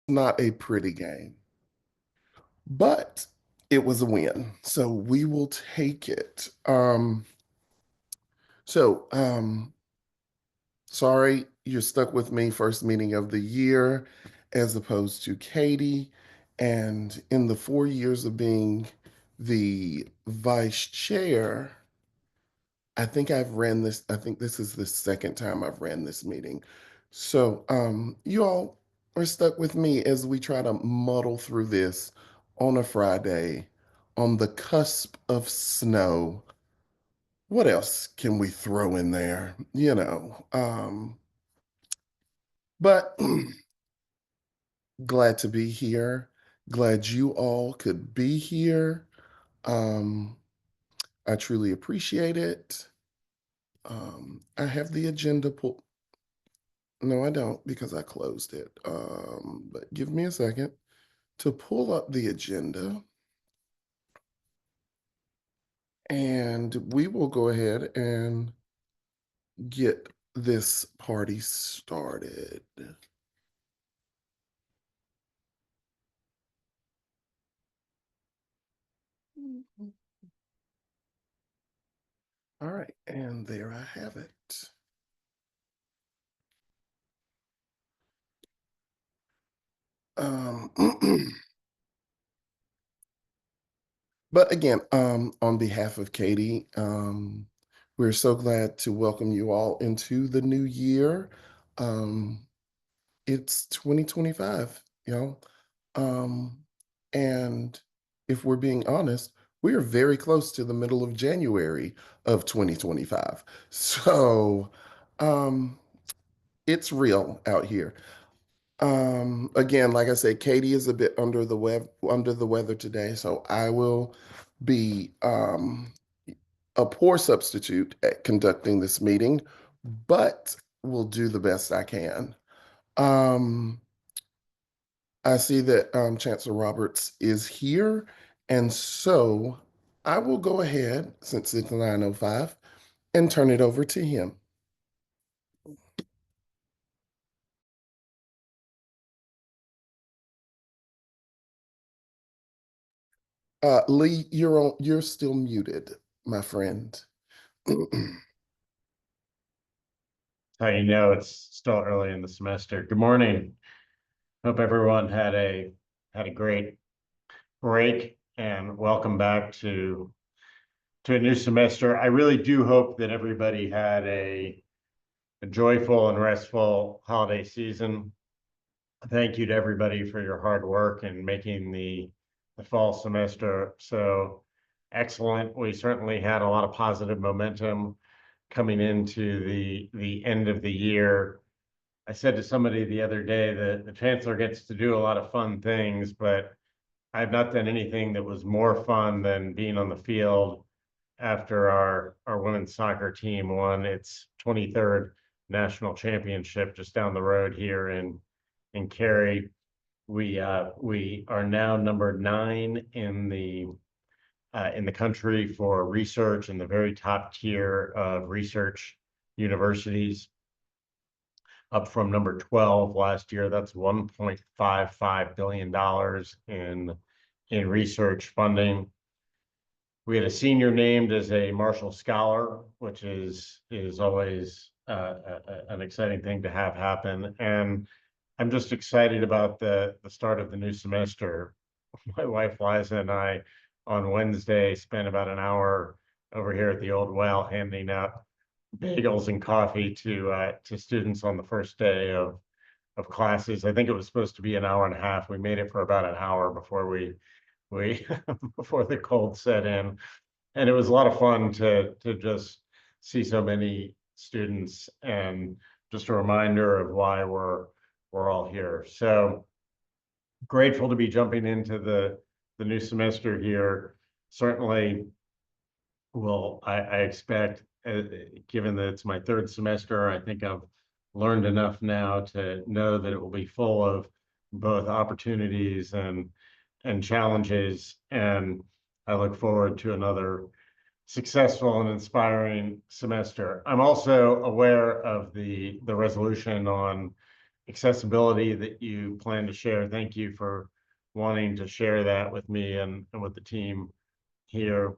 Not a pretty game, but it was a win. So we will take it. So sorry you're stuck with me first meeting of the year as opposed to Katie. And in the 4 years of being the vice chair, I think this is the second time I've ran this meeting. So you all are stuck with me as we try to muddle through this on a Friday on the cusp of snow. What else can we throw in there? But glad to be here. Glad you all could be here. Um, I truly appreciate it. I have the agenda pulled. No, I don't because I closed it. But give me a second to pull up the agenda and we will go ahead and get this party started. All right, and there I have it. Um, but again, on behalf of Katie, we're so glad to welcome you all into the new year. Um, it's 2025, you know. Um, and if we're being honest, we are very close to the middle of January of 2025. So um, it's real out here. Again, like I said, Katie is a bit under the weather today, so I will be a poor substitute at conducting this meeting, but will do the best I can. Um, I see that Chancellor Roberts is here, and so I will go ahead, since it's 9:05, and turn it over to him. Lee, you're still muted, my friend. How you know it's still early in the semester. Good morning. Hope everyone had a great break and welcome back to a new semester. I really do hope that everybody had a joyful and restful holiday season. Thank you to everybody for your hard work and making the fall semester so excellent. We certainly had a lot of positive momentum coming into the end of the year. I said to somebody the other day that the chancellor gets to do a lot of fun things, but I've not done anything that was more fun than being on the field after our women's soccer team won its 23rd national championship just down the road here in Cary. We are now number 9 in the country for research in the very top tier of research universities, up from number 12 last year. That's $1.55 billion in research funding. We had a senior named as a Marshall Scholar, which is always an exciting thing to have happen. And I'm just excited about the start of the new semester. My wife Liza and I on Wednesday spent about an hour over here at the old well handing out bagels and coffee to students on the first day of classes. I think it was supposed to be an hour and a half. We made it for about an hour before we before the cold set in, and it was a lot of fun to just see so many students and just a reminder of why we're all here. So grateful to be jumping into the new semester here. Certainly well, I expect, given that it's my third semester, I think I've learned enough now to know that it will be full of both opportunities and challenges. And I look forward to another successful and inspiring semester. I'm also aware of the resolution on accessibility that you plan to share. Thank you for wanting to share that with me and with the team here.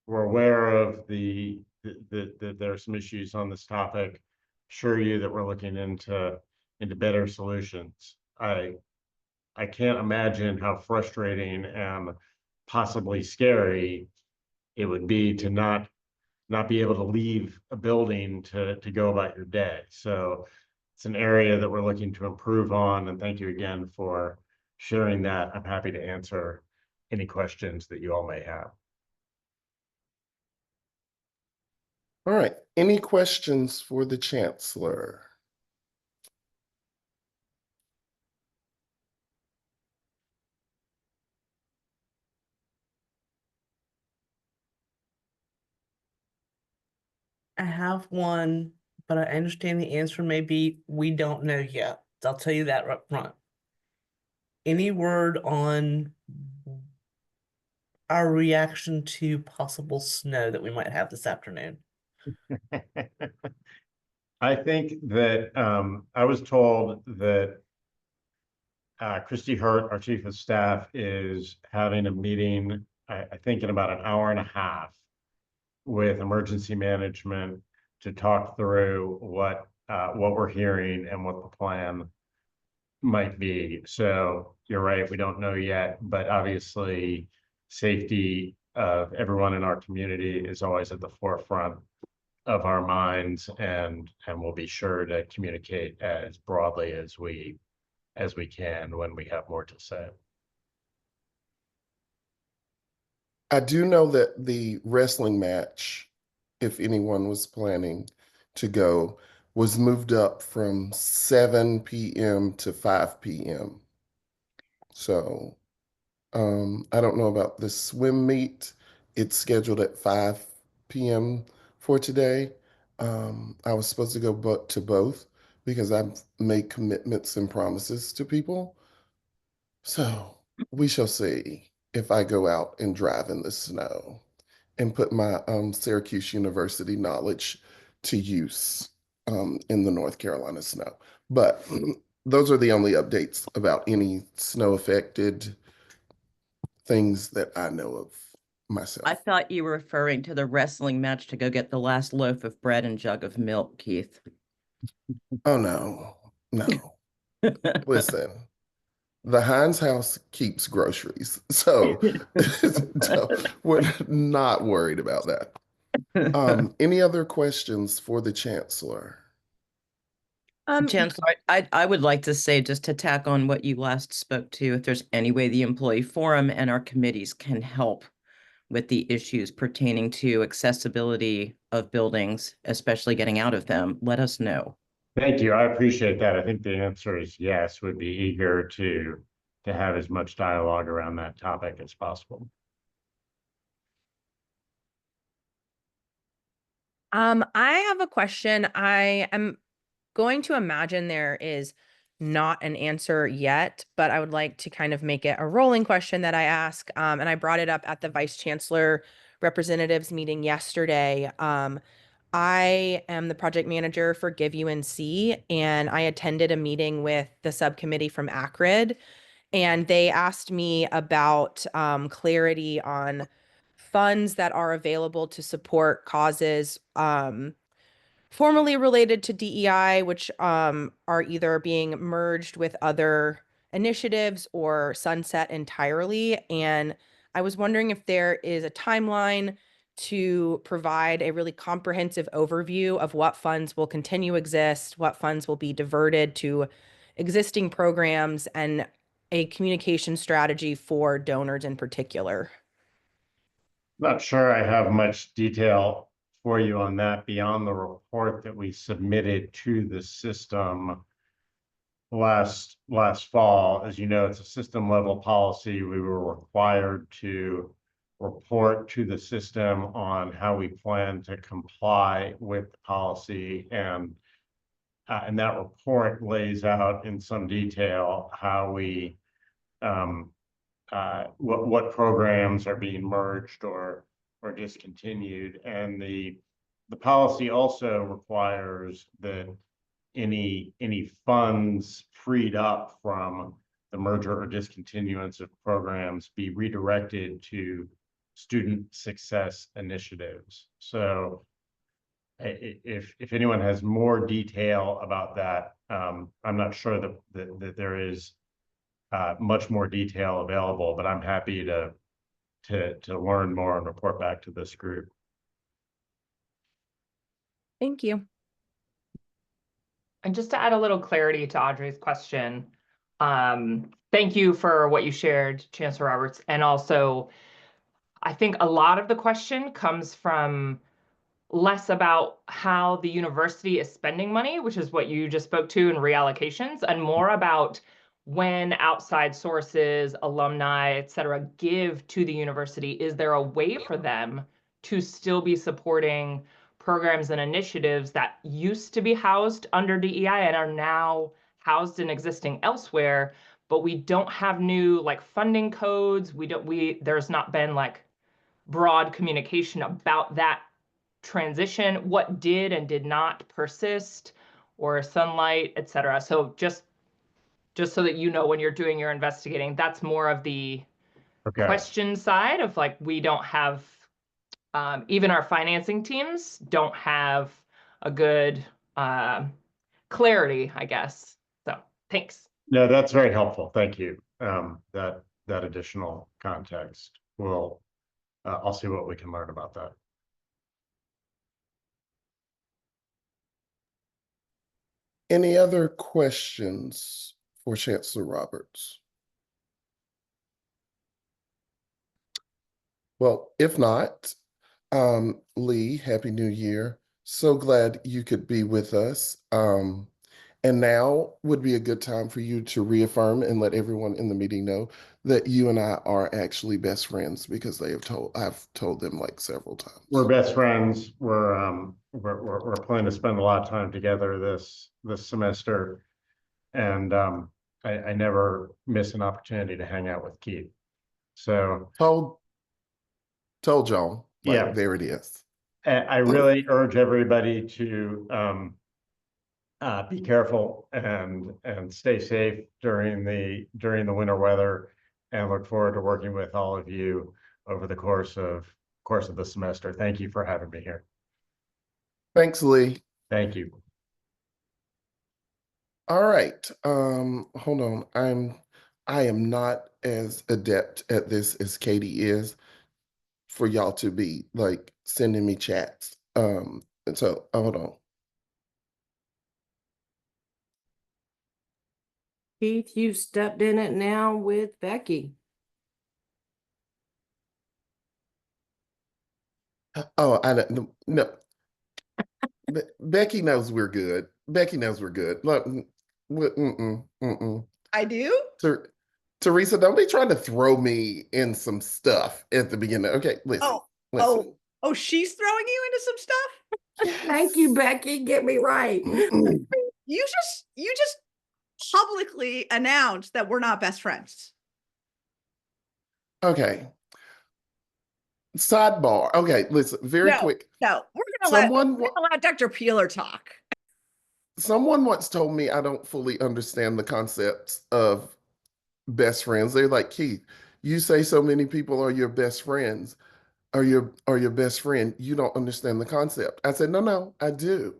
We're aware of that there are some issues on this topic. Assure you that we're looking into better solutions. I can't imagine how frustrating and possibly scary it would be to not be able to leave a building to go about your day. So it's an area that we're looking to improve on. And thank you again for sharing that. I'm happy to answer any questions that you all may have. All right. Any questions for the Chancellor? I have one, but I understand the answer may be we don't know yet. I'll tell you that up front. Any word on our reaction to possible snow that we might have this afternoon? I think that I was told that Christy Hurt, our chief of staff, is having a meeting, I think in about an hour and a half with emergency management to talk through what we're hearing and what the plan might be. So you're right, we don't know yet, but obviously safety of everyone in our community is always at the forefront of our minds, and we'll be sure to communicate as broadly as we can when we have more to say. I do know that the wrestling match, if anyone was planning to go, was moved up from 7 p.m. to 5 p.m. So I don't know about the swim meet. It's scheduled at 5 p.m. for today. I was supposed to go to both because I've made commitments and promises to people. So we shall see if I go out and drive in the snow and put my Syracuse University knowledge to use in the North Carolina snow. But those are the only updates about any snow affected things that I know of myself. I thought you were referring to the wrestling match to go get the last loaf of bread and jug of milk, Keith. Oh, no, no. Listen, the Hines house keeps groceries. So, so we're not worried about that. Any other questions for the Chancellor? Chancellor, I would like to say, just to tack on what you last spoke to, if there's any way the employee forum and our committees can help with the issues pertaining to accessibility of buildings, especially getting out of them, let us know. Thank you. I appreciate that. I think the answer is yes. Would be eager to have as much dialogue around that topic as possible. I have a question. I am going to imagine there is not an answer yet, but I would like to kind of make it a rolling question that I ask. And I brought it up at the Vice Chancellor representatives meeting yesterday. I am the project manager for Give UNC, and I attended a meeting with the subcommittee from ACRID, and they asked me about clarity on funds that are available to support causes formerly related to DEI, which are either being merged with other initiatives or sunset entirely. And I was wondering if there is a timeline to provide a really comprehensive overview of what funds will continue exist, what funds will be diverted to existing programs, and a communication strategy for donors in particular. Not sure I have much detail for you on that beyond the report that we submitted to the system last fall. As you know, it's a system level policy. We were required to report to the system on how we plan to comply with the policy, and that report lays out in some detail how we what programs are being merged or discontinued. And the policy also requires that any funds freed up from the merger or discontinuance of programs be redirected to student success initiatives. So if anyone has more detail about that, I'm not sure that there is much more detail available, but I'm happy to learn more and report back to this group. Thank you. And just to add a little clarity to Audrey's question, thank you for what you shared, Chancellor Roberts. And also, I think a lot of the question comes from less about how the university is spending money, which is what you just spoke to in reallocations, and more about when outside sources, alumni, et cetera, give to the university, is there a way for them to still be supporting programs and initiatives that used to be housed under DEI and are now housed and existing elsewhere, but we don't have new like funding codes. There's not been like broad communication about that transition, what did and did not persist, or sunlight, et cetera. So just so that you know, when you're doing your investigating, that's more of the question side of like, we don't have, even our financing teams don't have a good clarity, I guess. So thanks. No, that's very helpful. Thank you. That additional context will, I'll see what we can learn about that. Any other questions for Chancellor Roberts? Well, if not, Lee, Happy New Year. So glad you could be with us. And now would be a good time for you to reaffirm and let everyone in the meeting know that you and I are actually best friends, because I've told them like several times. We're best friends. We're planning to spend a lot of time together this semester, and I never miss an opportunity to hang out with Keith. So Told y'all, like, yeah, there it is. I really urge everybody to be careful and stay safe during the winter weather, and look forward to working with all of you over the course of the semester. Thank you for having me here. Thanks, Lee. Thank you. All right. Hold on. I am not as adept at this as Katie is for y'all to be like sending me chats. And so hold on. Keith, you stepped in it now with Becci. Oh, I don't no. Becky knows we're good. Becky knows we're good. Look, I do? Teresa, don't be trying to throw me in some stuff at the beginning. Okay, listen. Oh, she's throwing you into some stuff? Yes. Thank you, Becky. Get me right. You just publicly announced that we're not best friends. Okay. Sidebar. Okay, listen, very quick. No, we're gonna let Dr. Piehler talk. Someone once told me I don't fully understand the concepts of best friends. They're like, Keith, you say so many people are your best friends, are your best friend. You don't understand the concept. I said, no, I do.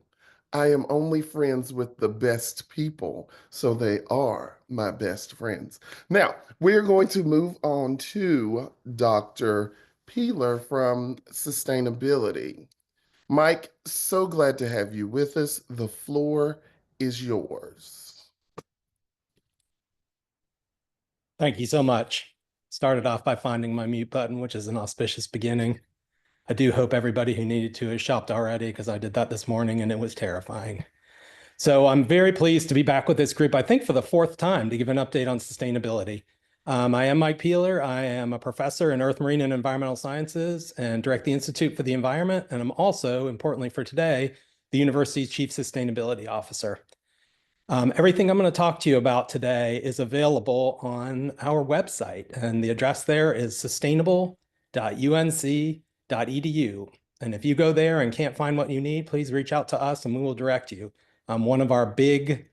I am only friends with the best people, so they are my best friends. Now, we're going to move on to Dr. Piehler from Sustainability. Mike, so glad to have you with us. The floor is yours. Thank you so much. Started off by finding my mute button, which is an auspicious beginning. I do hope everybody who needed to has shopped already, because I did that this morning and it was terrifying. So I'm very pleased to be back with this group, I think for the fourth time, to give an update on sustainability. I am Mike Piehler. I am a professor in Earth, Marine, and Environmental Sciences and direct the Institute for the Environment. And I'm also, importantly for today, the university's Chief Sustainability Officer. Everything I'm going to talk to you about today is available on our website, and the address there is sustainable.unc.edu. And if you go there and can't find what you need, please reach out to us and we will direct you One of our big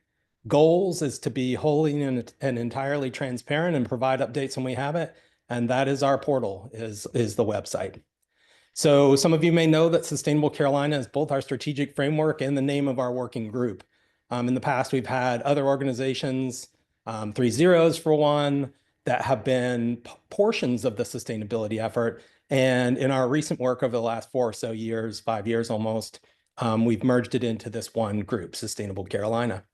goals is to be wholly and entirely transparent and provide updates when we have it. And that is our portal, is the website. So some of you may know that Sustainable Carolina is both our strategic framework and the name of our working group. In the past, we've had other organizations, 3 Zeros for one, that have been portions of the sustainability effort. And in our recent work over the last 4 or so years, 5 years almost, we've merged it into this one group, Sustainable Carolina.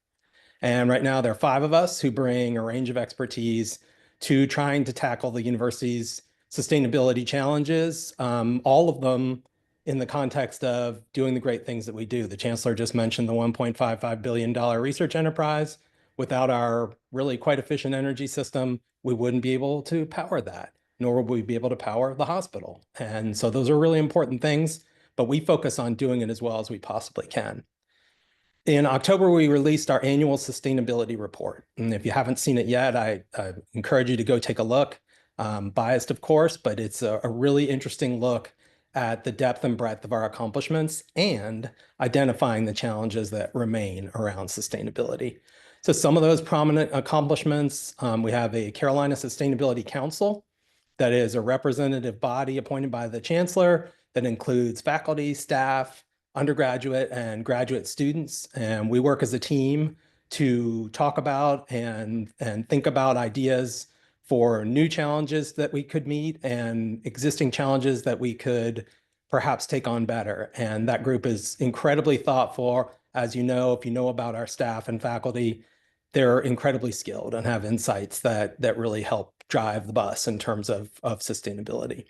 And right now there are 5 of us who bring a range of expertise to trying to tackle the university's sustainability challenges, all of them in the context of doing the great things that we do. The Chancellor just mentioned the $1.55 billion research enterprise. Without our really quite efficient energy system, we wouldn't be able to power that, nor would we be able to power the hospital. And so those are really important things, but we focus on doing it as well as we possibly can. In October, we released our annual sustainability report. And if you haven't seen it yet, I encourage you to go take a look. Biased, of course, but it's a really interesting look at the depth and breadth of our accomplishments and identifying the challenges that remain around sustainability. So some of those prominent accomplishments, we have a Carolina Sustainability Council that is a representative body appointed by the Chancellor that includes faculty, staff, undergraduate and graduate students. And we work as a team to talk about and think about ideas for new challenges that we could meet and existing challenges that we could perhaps take on better. And that group is incredibly thoughtful. As you know, if you know about our staff and faculty, they're incredibly skilled and have insights that really help drive the bus in terms of sustainability.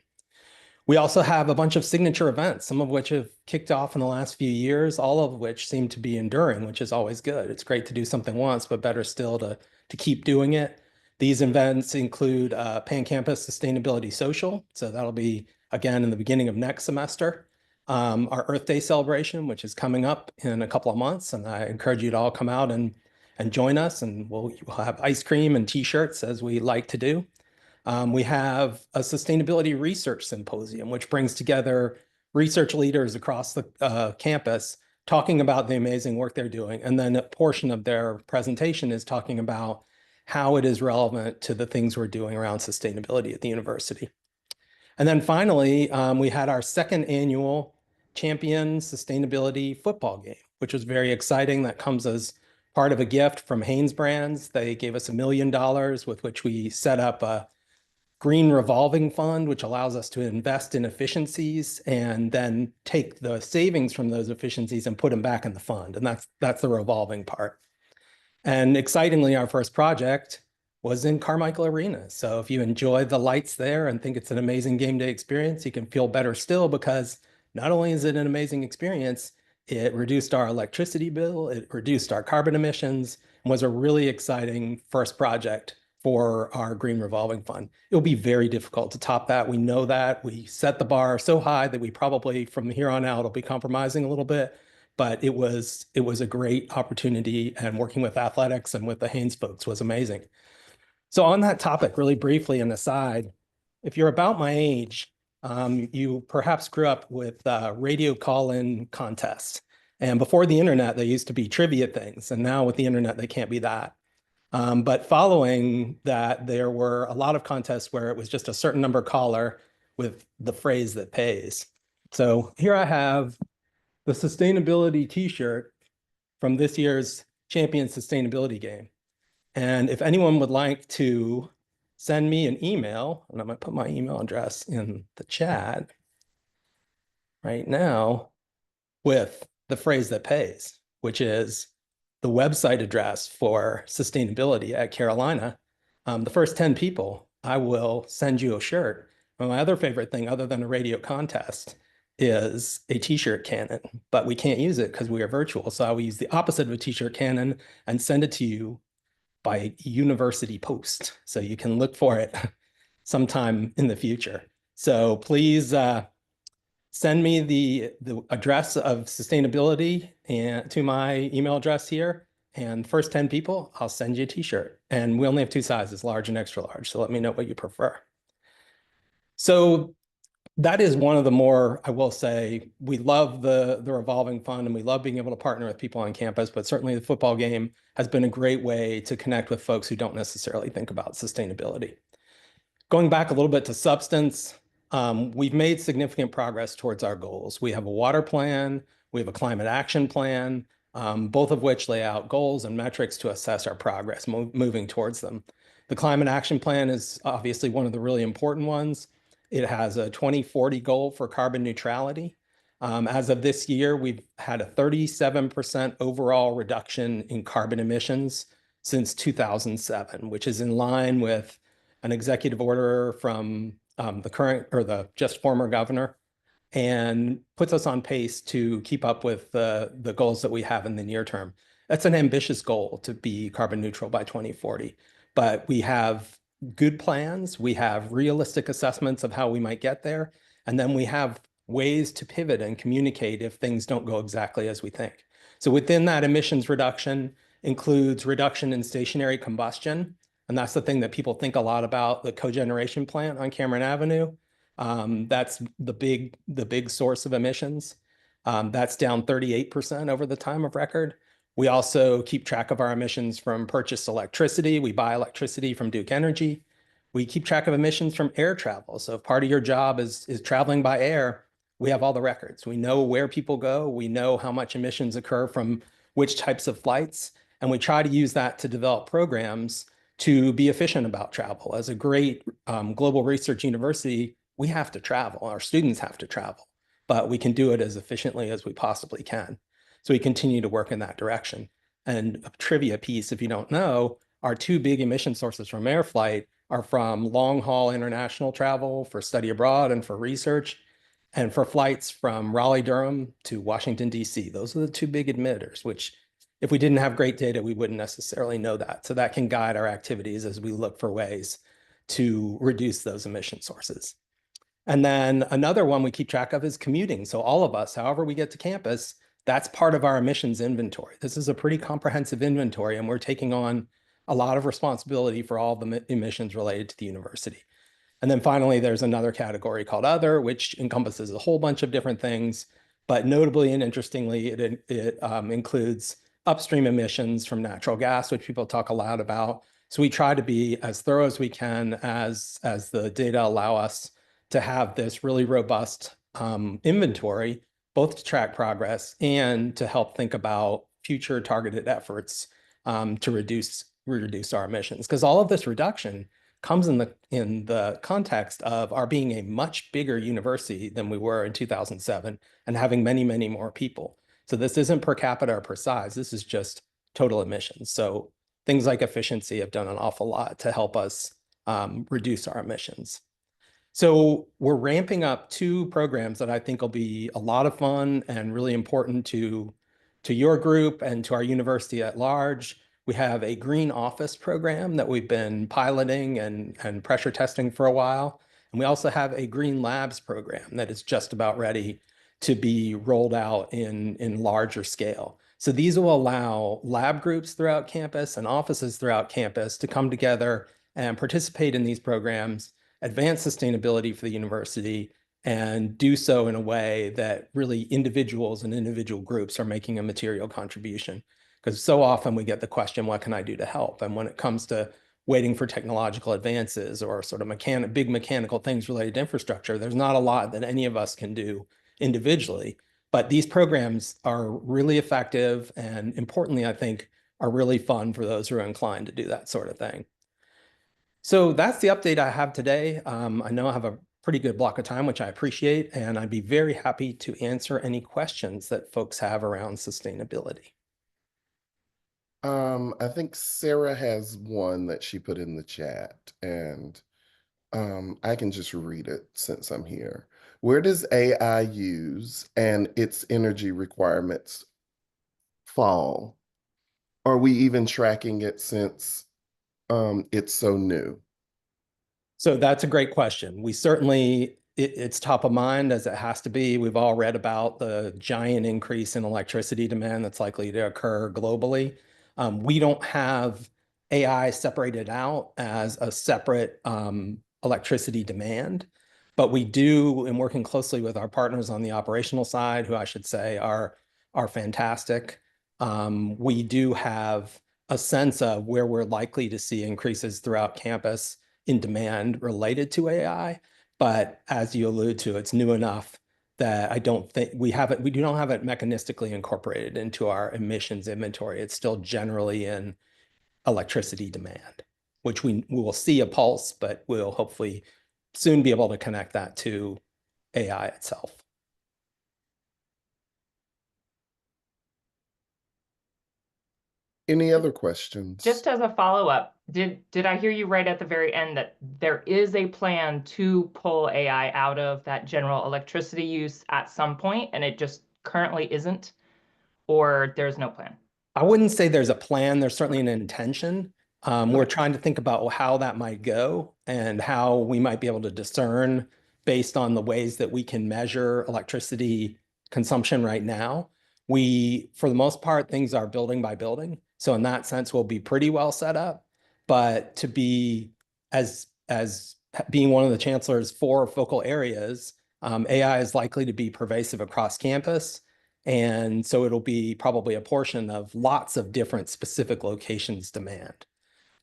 We also have a bunch of signature events, some of which have kicked off in the last few years, all of which seem to be enduring, which is always good. It's great to do something once, but better still to keep doing it. These events include Pan-Campus Sustainability Social. So that'll be, again, in the beginning of next semester. Our Earth Day celebration, which is coming up in a couple of months. And I encourage you to all come out and join us. And we'll have ice cream and t-shirts, as we like to do. We have a sustainability research symposium, which brings together research leaders across the campus talking about the amazing work they're doing. And then a portion of their presentation is talking about how it is relevant to the things we're doing around sustainability at the university. And then finally, we had our 2nd annual Champion Sustainability football game, which was very exciting. That comes as part of a gift from Hines Brands. They gave us $1 million with which we set up a green revolving fund, which allows us to invest in efficiencies and then take the savings from those efficiencies and put them back in the fund. And that's the revolving part. And excitingly, our first project was in Carmichael Arena. So if you enjoy the lights there and think it's an amazing game day experience, you can feel better still, because not only is it an amazing experience, it reduced our electricity bill, it reduced our carbon emissions, and was a really exciting first project for our Green Revolving Fund. It'll be very difficult to top that. We know that. We set the bar so high that we probably from here on out will be compromising a little bit, but it was a great opportunity, and working with athletics and with the Haynes folks was amazing. So on that topic, really briefly, an aside, if you're about my age, you perhaps grew up with radio call-in contests. And before the internet, there used to be trivia things, and now with the internet, they can't be that. But following that, there were a lot of contests where it was just a certain number caller with the phrase that pays. So here I have the sustainability t-shirt from this year's Champion Sustainability game. And if anyone would like to send me an email, and I'm going to put my email address in the chat right now with the phrase that pays, which is the website address for sustainability at Carolina, the first 10 people, I will send you a shirt. And my other favorite thing, other than a radio contest, is a t-shirt cannon, but we can't use it because we are virtual. So I will use the opposite of a t-shirt cannon and send it to you by university post. So you can look for it sometime in the future. So please send me the address of sustainability and to my email address here. And first 10 people, I'll send you a t-shirt. And we only have 2 sizes, large and extra large. So let me know what you prefer. So That is one of the more, I will say, we love the revolving fund and we love being able to partner with people on campus, but certainly the football game has been a great way to connect with folks who don't necessarily think about sustainability. Going back a little bit to substance, we've made significant progress towards our goals. We have a water plan, we have a climate action plan, both of which lay out goals and metrics to assess our progress moving towards them. The climate action plan is obviously one of the really important ones. It has a 2040 goal for carbon neutrality. As of this year, we've had a 37% overall reduction in carbon emissions since 2007, which is in line with an executive order from the current or the just former governor, and puts us on pace to keep up with the goals that we have in the near term. That's an ambitious goal to be carbon neutral by 2040, but we have good plans. We have realistic assessments of how we might get there. And then we have ways to pivot and communicate if things don't go exactly as we think. So within that, emissions reduction includes reduction in stationary combustion. And that's the thing that people think a lot about, the cogeneration plant on Cameron Avenue. That's the big source of emissions. That's down 38% over the time of record. We also keep track of our emissions from purchased electricity. We buy electricity from Duke Energy. We keep track of emissions from air travel. So if part of your job is traveling by air, we have all the records. We know where people go. We know how much emissions occur from which types of flights. And we try to use that to develop programs to be efficient about travel. As a great global research university, we have to travel. Our students have to travel, but we can do it as efficiently as we possibly can. So we continue to work in that direction. And a trivia piece, if you don't know, our two big emission sources from air flight are from long haul international travel for study abroad and for research, and for flights from Raleigh-Durham to Washington, D.C. Those are the two big emitters, which if we didn't have great data, we wouldn't necessarily know that. So that can guide our activities as we look for ways to reduce those emission sources. And then another one we keep track of is commuting. So all of us, however we get to campus, that's part of our emissions inventory. This is a pretty comprehensive inventory, and we're taking on a lot of responsibility for all the emissions related to the university. And then finally, there's another category called other, which encompasses a whole bunch of different things, but notably and interestingly, it includes upstream emissions from natural gas, which people talk a lot about. So we try to be as thorough as we can as the data allow us to have this really robust inventory, both to track progress and to help think about future targeted efforts to reduce our emissions. Because all of this reduction comes in the context of our being a much bigger university than we were in 2007 and having many, many more people. So this isn't per capita or per size. This is just total emissions. So things like efficiency have done an awful lot to help us reduce our emissions. So we're ramping up two programs that I think will be a lot of fun and really important to your group and to our university at large. We have a green office program that we've been piloting and pressure testing for a while. And we also have a green labs program that is just about ready to be rolled out in larger scale. So these will allow lab groups throughout campus and offices throughout campus to come together and participate in these programs, advance sustainability for the university, and do so in a way that really individuals and individual groups are making a material contribution. Because so often we get the question, what can I do to help? And when it comes to waiting for technological advances or sort of big mechanical things related to infrastructure, there's not a lot that any of us can do individually. But these programs are really effective and, importantly, I think, are really fun for those who are inclined to do that sort of thing. So that's the update I have today. I know I have a pretty good block of time, which I appreciate, and I'd be very happy to answer any questions that folks have around sustainability. I think Sarah has one that she put in the chat, and I can just read it since I'm here. Where does AI use and its energy requirements fall? Are we even tracking it since it's so new? So that's a great question. We certainly, it's top of mind as it has to be. We've all read about the giant increase in electricity demand that's likely to occur globally. We don't have AI separated out as a separate electricity demand, But we do, in working closely with our partners on the operational side, who I should say are fantastic, we do have a sense of where we're likely to see increases throughout campus in demand related to AI. But as you allude to, it's new enough that I don't think we do not have it mechanistically incorporated into our emissions inventory. It's still generally in electricity demand, which we will see a pulse, but we'll hopefully soon be able to connect that to AI itself. Any other questions? Just as a follow-up, did I hear you right at the very end that there is a plan to pull AI out of that general electricity use at some point, and it just currently isn't, or there's no plan? I wouldn't say there's a plan. There's certainly an intention. We're trying to think about how that might go and how we might be able to discern based on the ways that we can measure electricity consumption right now. For the most part, things are building by building. So in that sense, we'll be pretty well set up. But to be as being one of the chancellor's 4 focal areas, AI is likely to be pervasive across campus. And so it'll be probably a portion of lots of different specific locations demand.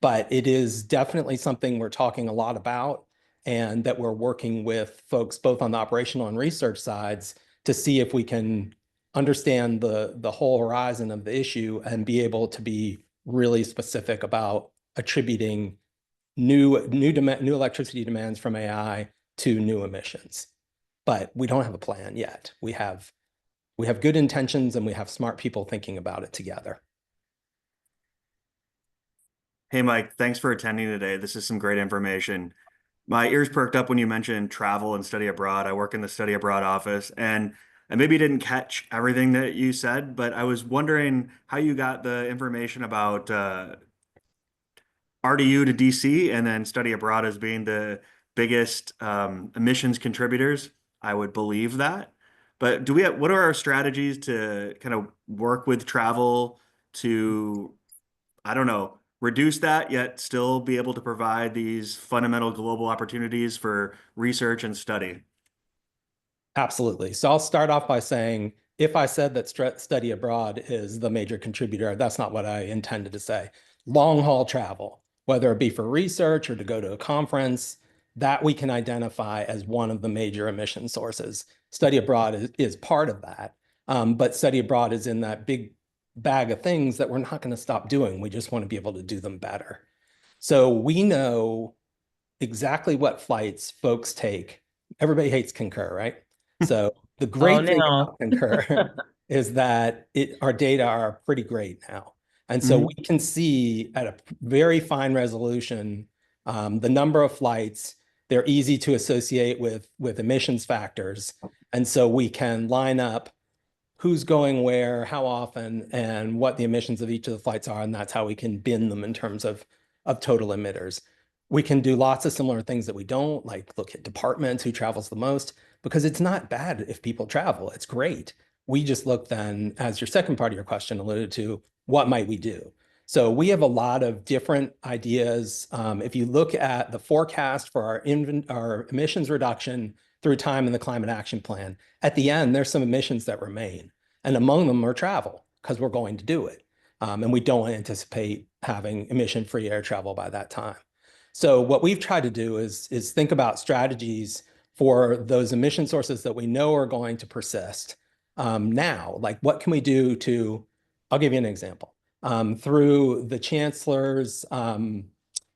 But it is definitely something we're talking a lot about and that we're working with folks both on the operational and research sides to see if we can understand the whole horizon of the issue and be able to be really specific about attributing new electricity demands from AI to new emissions. But we don't have a plan yet. We have good intentions and we have smart people thinking about it together. Hey, Mike, thanks for attending today. This is some great information. My ears perked up when you mentioned travel and study abroad. I work in the study abroad office, and I maybe didn't catch everything that you said, but I was wondering how you got the information about RDU to DC and then study abroad as being the biggest emissions contributors. I would believe that. But what are our strategies to kind of work with travel to, I don't know, reduce that, yet still be able to provide these fundamental global opportunities for research and study? Absolutely. So I'll start off by saying, if I said that study abroad is the major contributor, that's not what I intended to say. Long haul travel, whether it be for research or to go to a conference, that we can identify as one of the major emission sources. Study abroad is part of that, but study abroad is in that big bag of things that we're not going to stop doing. We just want to be able to do them better. So we know exactly what flights folks take. Everybody hates Concur, right? So the great thing about Concur is that our data are pretty great now. And so we can see at a very fine resolution the number of flights. They're easy to associate with emissions factors. And so we can line up who's going where, how often, and what the emissions of each of the flights are. And that's how we can bin them in terms of total emitters. We can do lots of similar things that we don't, like look at departments, who travels the most, because it's not bad if people travel. It's great. We just look then, as your second part of your question alluded to, what might we do? So we have a lot of different ideas. If you look at the forecast for our emissions reduction through time in the Climate Action Plan, at the end, there's some emissions that remain. And among them are travel, because we're going to do it. And we don't anticipate having emission-free air travel by that time. So what we've tried to do is think about strategies for those emission sources that we know are going to persist now. Like, what can we do to, I'll give you an example. Through the chancellor's, there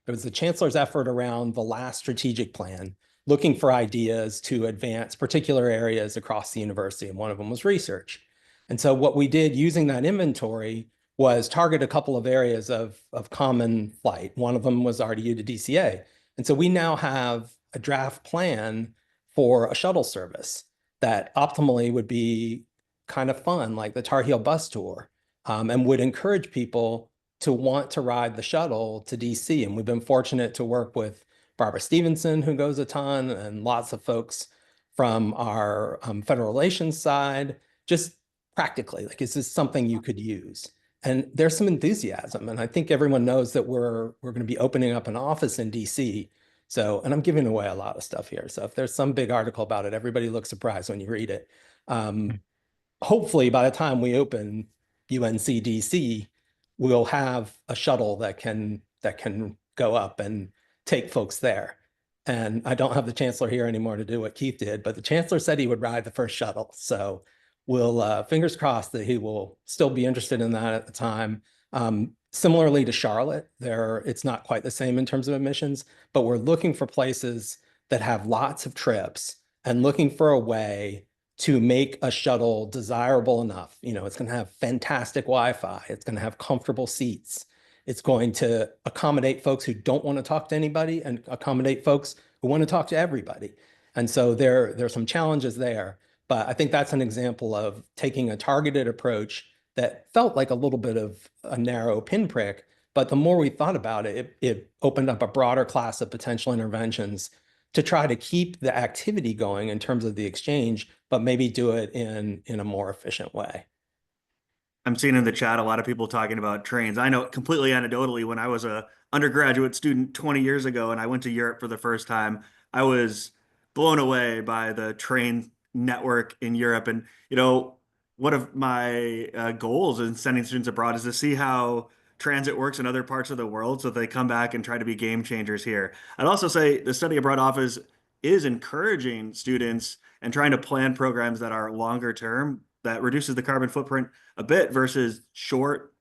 was the chancellor's effort around the last strategic plan, looking for ideas to advance particular areas across the university, and one of them was research. And so what we did using that inventory was target a couple of areas of common flight. One of them was RDU to DCA. And so we now have a draft plan for a shuttle service that optimally would be kind of fun, like the Tar Heel bus tour, and would encourage people to want to ride the shuttle to DC. And we've been fortunate to work with Barbara Stevenson, who goes a ton, and lots of folks from our federal relations side, just practically, like, is this something you could use? And there's some enthusiasm. And I think everyone knows that we're going to be opening up an office in DC. So, and I'm giving away a lot of stuff here. So if there's some big article about it, everybody looks surprised when you read it. Hopefully by the time we open UNC-DC, we'll have a shuttle that can go up and take folks there. And I don't have the chancellor here anymore to do what Keith did, but the chancellor said he would ride the first shuttle. So we'll fingers crossed that he will still be interested in that at the time. Similarly to Charlotte, it's not quite the same in terms of emissions, but we're looking for places that have lots of trips and looking for a way to make a shuttle desirable enough. You know, it's going to have fantastic Wi-Fi. It's going to have comfortable seats. It's going to accommodate folks who don't want to talk to anybody and accommodate folks who want to talk to everybody. And so there's some challenges there. But I think that's an example of taking a targeted approach that felt like a little bit of a narrow pinprick. But the more we thought about it, it opened up a broader class of potential interventions to try to keep the activity going in terms of the exchange, but maybe do it in a more efficient way. I'm seeing in the chat a lot of people talking about trains. I know completely anecdotally, when I was a undergraduate student 20 years ago and I went to Europe for the first time, I was blown away by the train network in Europe. And, one of my goals in sending students abroad is to see how transit works in other parts of the world so they come back and try to be game changers here. I'd also say the study abroad office is encouraging students and trying to plan programs that are longer term that reduces the carbon footprint a bit versus short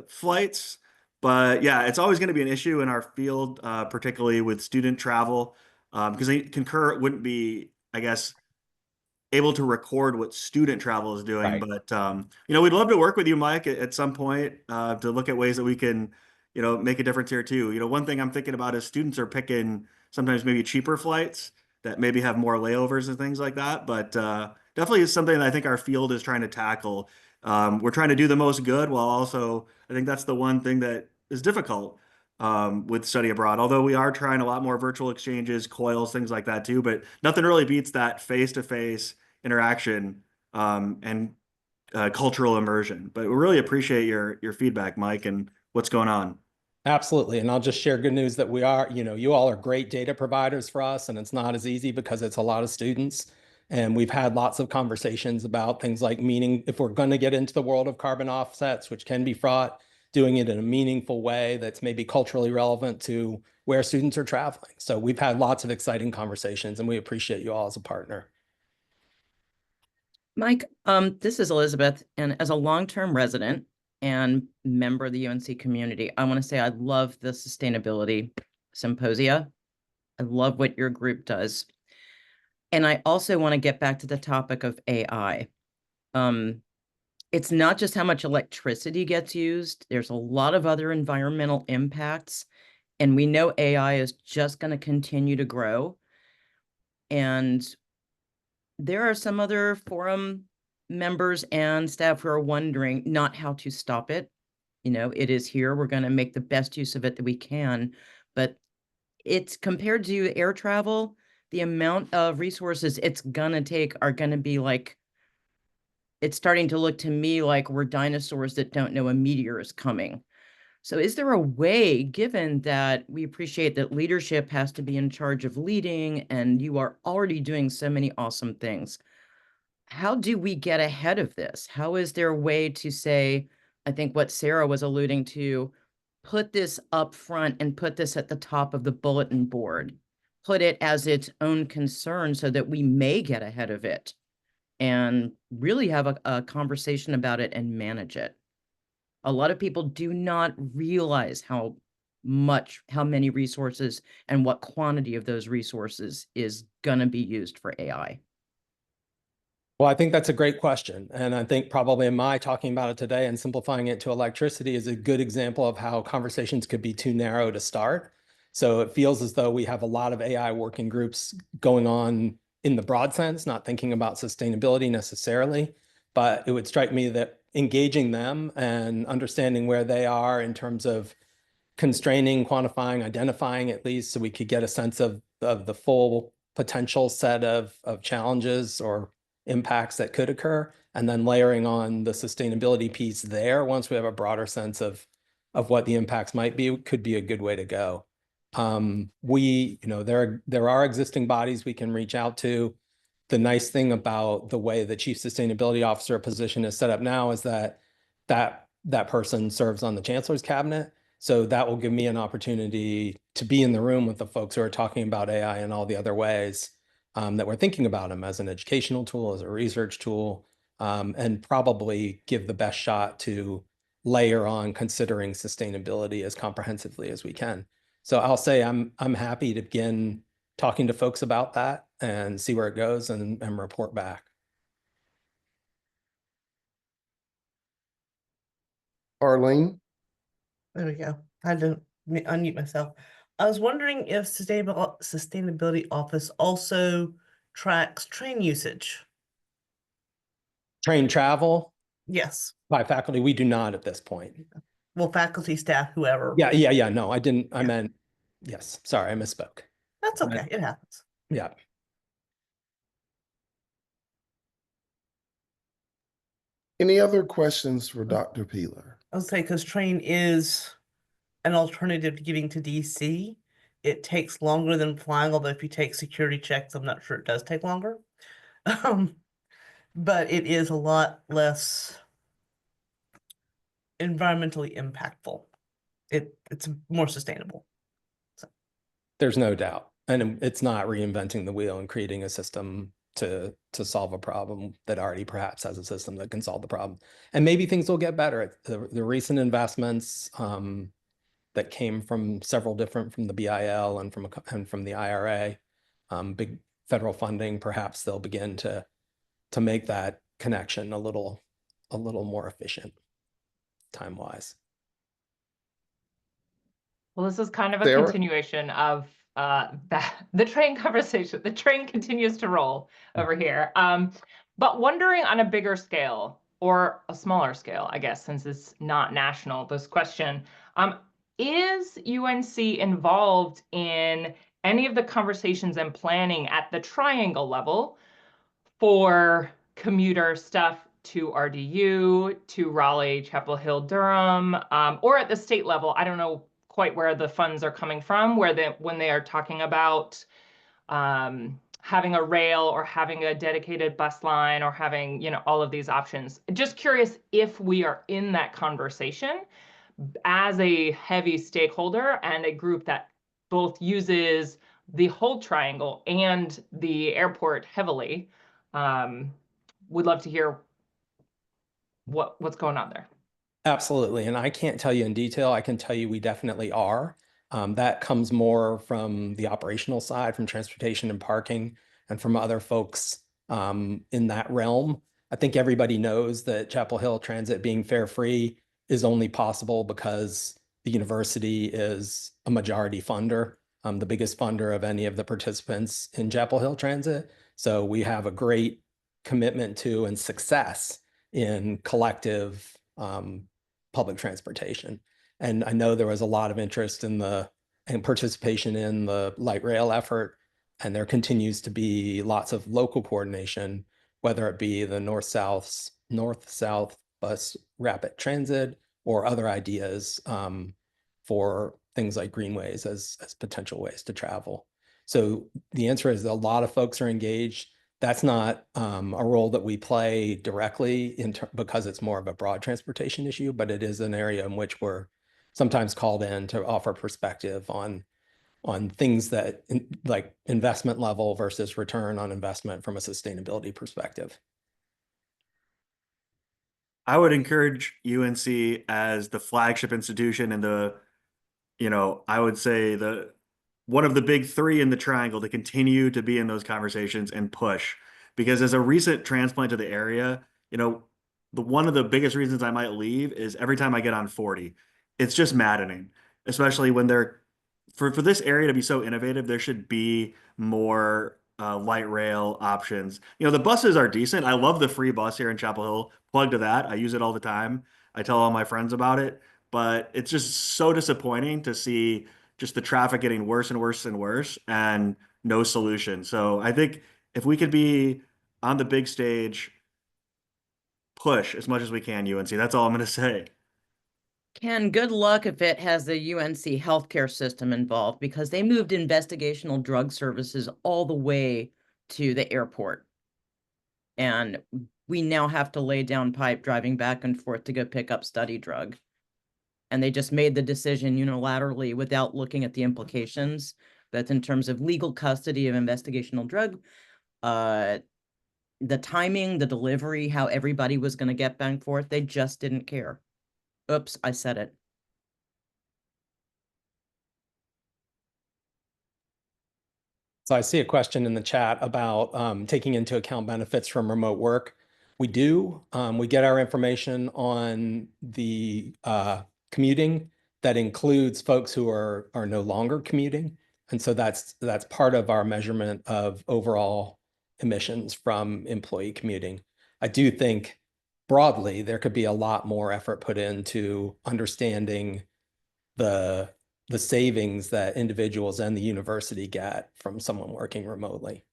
flights. But yeah, it's always going to be an issue in our field, particularly with student travel, because Concur wouldn't be, I guess, able to record what student travel is doing. Right. But we'd love to work with you, Mike, at some point to look at ways that we can, make a difference here too. One thing I'm thinking about is students are picking sometimes maybe cheaper flights that maybe have more layovers and things like that. But definitely is something that I think our field is trying to tackle. We're trying to do the most good while also, I think that's the one thing that is difficult with study abroad. Although we are trying a lot more virtual exchanges, coils, things like that too. But nothing really beats that face-to-face interaction and cultural immersion. But we really appreciate your feedback, Mike, and what's going on. Absolutely. And I'll just share good news that we are, you all are great data providers for us, and it's not as easy because it's a lot of students. And we've had lots of conversations about things like if we're going to get into the world of carbon offsets, which can be fraught, doing it in a meaningful way that's maybe culturally relevant to where students are traveling. So we've had lots of exciting conversations, and we appreciate you all as a partner. Mike, this is Elizabeth, and as a long-term resident and member of the UNC community, I want to say I love the sustainability symposia. I love what your group does. And I also want to get back to the topic of AI. It's not just how much electricity gets used. There's a lot of other environmental impacts, and we know AI is just going to continue to grow. And there are some other forum members and staff who are wondering not how to stop it. It is here. We're going to make the best use of it that we can. But it's compared to air travel, the amount of resources it's going to take are going to be like, it's starting to look to me like we're dinosaurs that don't know a meteor is coming. So is there a way, given that we appreciate that leadership has to be in charge of leading and you are already doing so many awesome things, how do we get ahead of this? How is there a way to say, I think what Sarah was alluding to, put this up front and put this at the top of the bulletin board, put it as its own concern so that we may get ahead of it and really have a conversation about it and manage it. A lot of people do not realize how many resources and what quantity of those resources is going to be used for AI. Well, I think that's a great question. And I think probably my talking about it today and simplifying it to electricity is a good example of how conversations could be too narrow to start. So it feels as though we have a lot of AI working groups going on in the broad sense, not thinking about sustainability necessarily, but it would strike me that engaging them and understanding where they are in terms of constraining, quantifying, identifying at least, so we could get a sense of the full potential set of challenges or impacts that could occur, and then layering on the sustainability piece there once we have a broader sense of what the impacts might be, could be a good way to go. There are existing bodies we can reach out to. The nice thing about the way the chief sustainability officer position is set up now is that person serves on the chancellor's cabinet. So that will give me an opportunity to be in the room with the folks who are talking about AI and all the other ways that we're thinking about them as an educational tool, as a research tool, and probably give the best shot to layer on considering sustainability as comprehensively as we can. So I'll say I'm happy to begin talking to folks about that and see where it goes and report back. Arlene? There we go. I had to unmute myself. I was wondering if sustainability office also tracks train usage. Train travel Yes. by faculty, we do not at this point. Well, faculty, staff, whoever. Yeah. No, I didn't. I meant, yes. Sorry, I misspoke. That's okay. It happens. Yeah. Any other questions for Dr. Piehler? I'll say because train is an alternative to getting to DC. It takes longer than flying, although if you take security checks, I'm not sure it does take longer. But it is a lot less environmentally impactful. It's more sustainable. There's no doubt. And it's not reinventing the wheel and creating a system to solve a problem that already perhaps has a system that can solve the problem. And maybe things will get better. The recent investments that came from several different, from the BIL and from the IRA, big federal funding, perhaps they'll begin to make that connection a little more efficient time-wise. Well, this is kind of a Sarah? continuation of the train conversation. The train continues to roll over here. But wondering on a bigger scale or a smaller scale, I guess, since it's not national, this question, is UNC involved in any of the conversations and planning at the triangle level for commuter stuff to RDU, to Raleigh, Chapel Hill, Durham, or at the state level? I don't know quite where the funds are coming from, when they are talking about having a rail or having a dedicated bus line or having, all of these options. Just curious if we are in that conversation as a heavy stakeholder and a group that both uses the whole triangle and the airport heavily. Would love to hear what's going on there. Absolutely. And I can't tell you in detail. I can tell you we definitely are. That comes more from the operational side, from transportation and parking, and from other folks in that realm. I think everybody knows that Chapel Hill Transit being fare free is only possible because the university is a majority funder, the biggest funder of any of the participants in Chapel Hill Transit. So we have a great commitment to and success in collective public transportation. And I know there was a lot of interest in and participation in the light rail effort. And there continues to be lots of local coordination, whether it be the north-south bus rapid transit or other ideas for things like greenways as potential ways to travel. So the answer is a lot of folks are engaged. That's not a role that we play directly because it's more of a broad transportation issue, but it is an area in which we're sometimes called in to offer perspective on things that like investment level versus return on investment from a sustainability perspective. I would encourage UNC as the flagship institution and I would say one of the big three in the triangle to continue to be in those conversations and push. Because as a recent transplant to the area, one of the biggest reasons I might leave is every time I get on 40, it's just maddening, especially when for this area to be so innovative, there should be more light rail options. The buses are decent. I love the free bus here in Chapel Hill. Plug to that. I use it all the time. I tell all my friends about it, but it's just so disappointing to see just the traffic getting worse and worse and worse and no solution. So I think if we could be on the big stage, push as much as we can, UNC. That's all I'm going to say. Ken, good luck if it has the UNC healthcare system involved, because they moved investigational drug services all the way to the airport. And we now have to lay down pipe driving back and forth to go pick up study drug. And they just made the decision unilaterally without looking at the implications. That's in terms of legal custody of investigational drug, the timing, the delivery, how everybody was going to get back and forth. They just didn't care. Oops, I said it. So I see a question in the chat about taking into account benefits from remote work. We do. We get our information on the commuting that includes folks who are no longer commuting. And so that's part of our measurement of overall emissions from employee commuting. I do think broadly there could be a lot more effort put into understanding the savings that individuals and the university get from someone working remotely.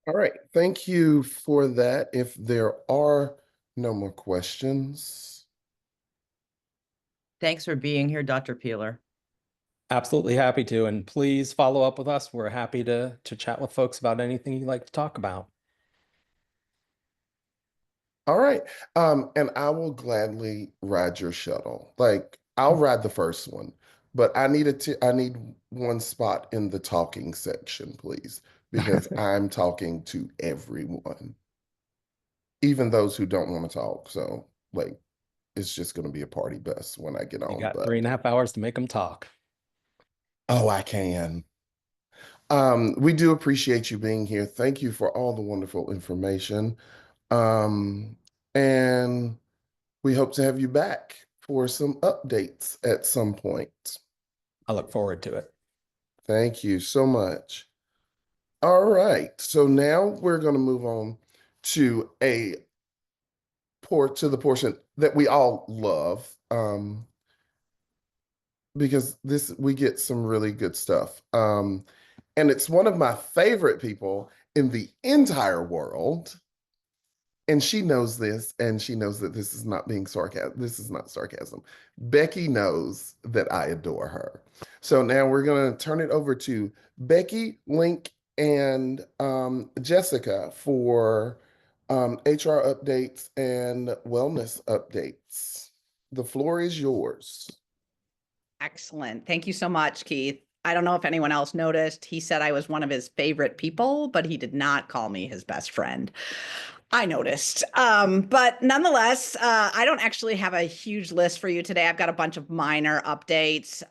All right, thank you for that. If there are no more questions. Thanks for being here, Dr. Piehler. Absolutely happy to. And please follow up with us. We're happy to chat with folks about anything you'd like to talk about. All right. And I will gladly ride your shuttle. Like, I'll ride the first one, but I need one spot in the talking section, please, because I'm talking to everyone, even those who don't want to talk. So, like, it's just going to be a party bus when I get on. You got but 3.5 hours to make them talk. Oh, I can. We do appreciate you being here. Thank you for all the wonderful information. Um, and we hope to have you back for some updates at some point. I look forward to it. Thank you so much. All right. So now we're going to move on to the portion that we all love. Because we get some really good stuff. And it's one of my favorite people in the entire world. And she knows this, and she knows that this is not being sarcasm. This is not sarcasm. Becky knows that I adore her. So now we're going to turn it over to Becky, Link, and Jessica for HR updates and wellness updates. The floor is yours. Excellent. Thank you so much, Keith. I don't know if anyone else noticed. He said I was one of his favorite people, but he did not call me his best friend. I noticed. But nonetheless, I don't actually have a huge list for you today. I've got a bunch of minor updates.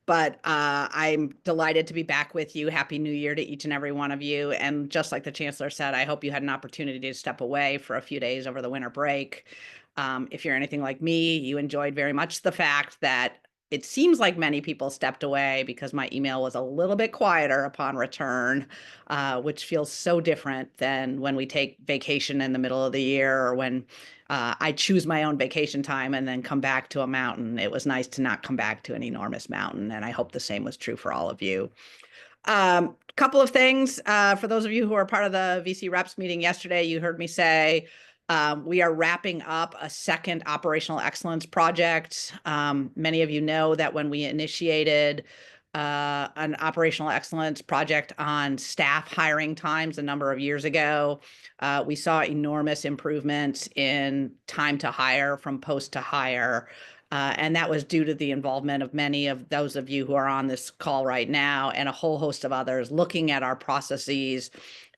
But I'm delighted to be back with you. Happy New Year to each and every one of you. And just like the Chancellor said, I hope you had an opportunity to step away for a few days over the winter break. If you're anything like me, you enjoyed very much the fact that it seems like many people stepped away because my email was a little bit quieter upon return, which feels so different than when we take vacation in the middle of the year or when I choose my own vacation time and then come back to a mountain. It was nice to not come back to an enormous mountain, and I hope the same was true for all of you. Couple of things for those of you who are part of the VC Reps meeting yesterday, you heard me say we are wrapping up a second operational excellence project. Many of you know that when we initiated an operational excellence project on staff hiring times a number of years ago, we saw enormous improvements in time to hire from post to hire. And that was due to the involvement of many of those of you who are on this call right now and a whole host of others looking at our processes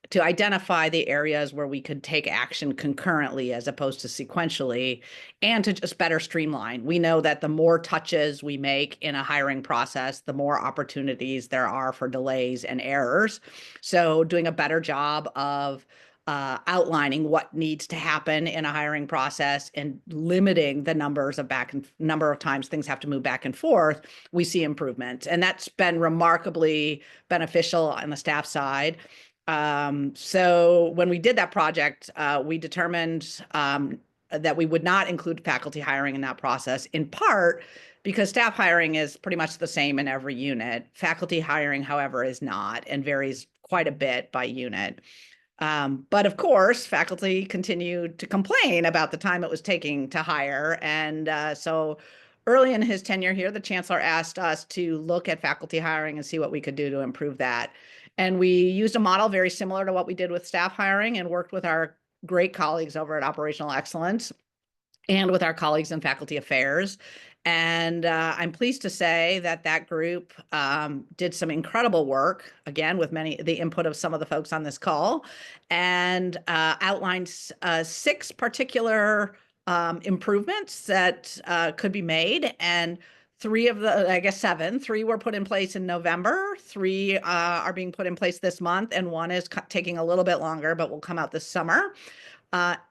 to identify the areas where we could take action concurrently as opposed to sequentially, and to just better streamline. We know that the more touches we make in a hiring process, the more opportunities there are for delays and errors. So doing a better job of outlining what needs to happen in a hiring process and limiting the number of times things have to move back and forth, we see improvement. And that's been remarkably beneficial on the staff side. So when we did that project, we determined that we would not include faculty hiring in that process, in part because staff hiring is pretty much the same in every unit. Faculty hiring, however, is not and varies quite a bit by unit. But of course, faculty continued to complain about the time it was taking to hire. And so early in his tenure here, the chancellor asked us to look at faculty hiring and see what we could do to improve that. And we used a model very similar to what we did with staff hiring and worked with our great colleagues over at Operational Excellence and with our colleagues in faculty affairs. And I'm pleased to say that that group did some incredible work, again, with the input of some of the folks on this call, and outlined 6 particular improvements that could be made. And 3 of the, I guess 7, 3 were put in place in November, 3 are being put in place this month, and 1 is taking a little bit longer, but will come out this summer.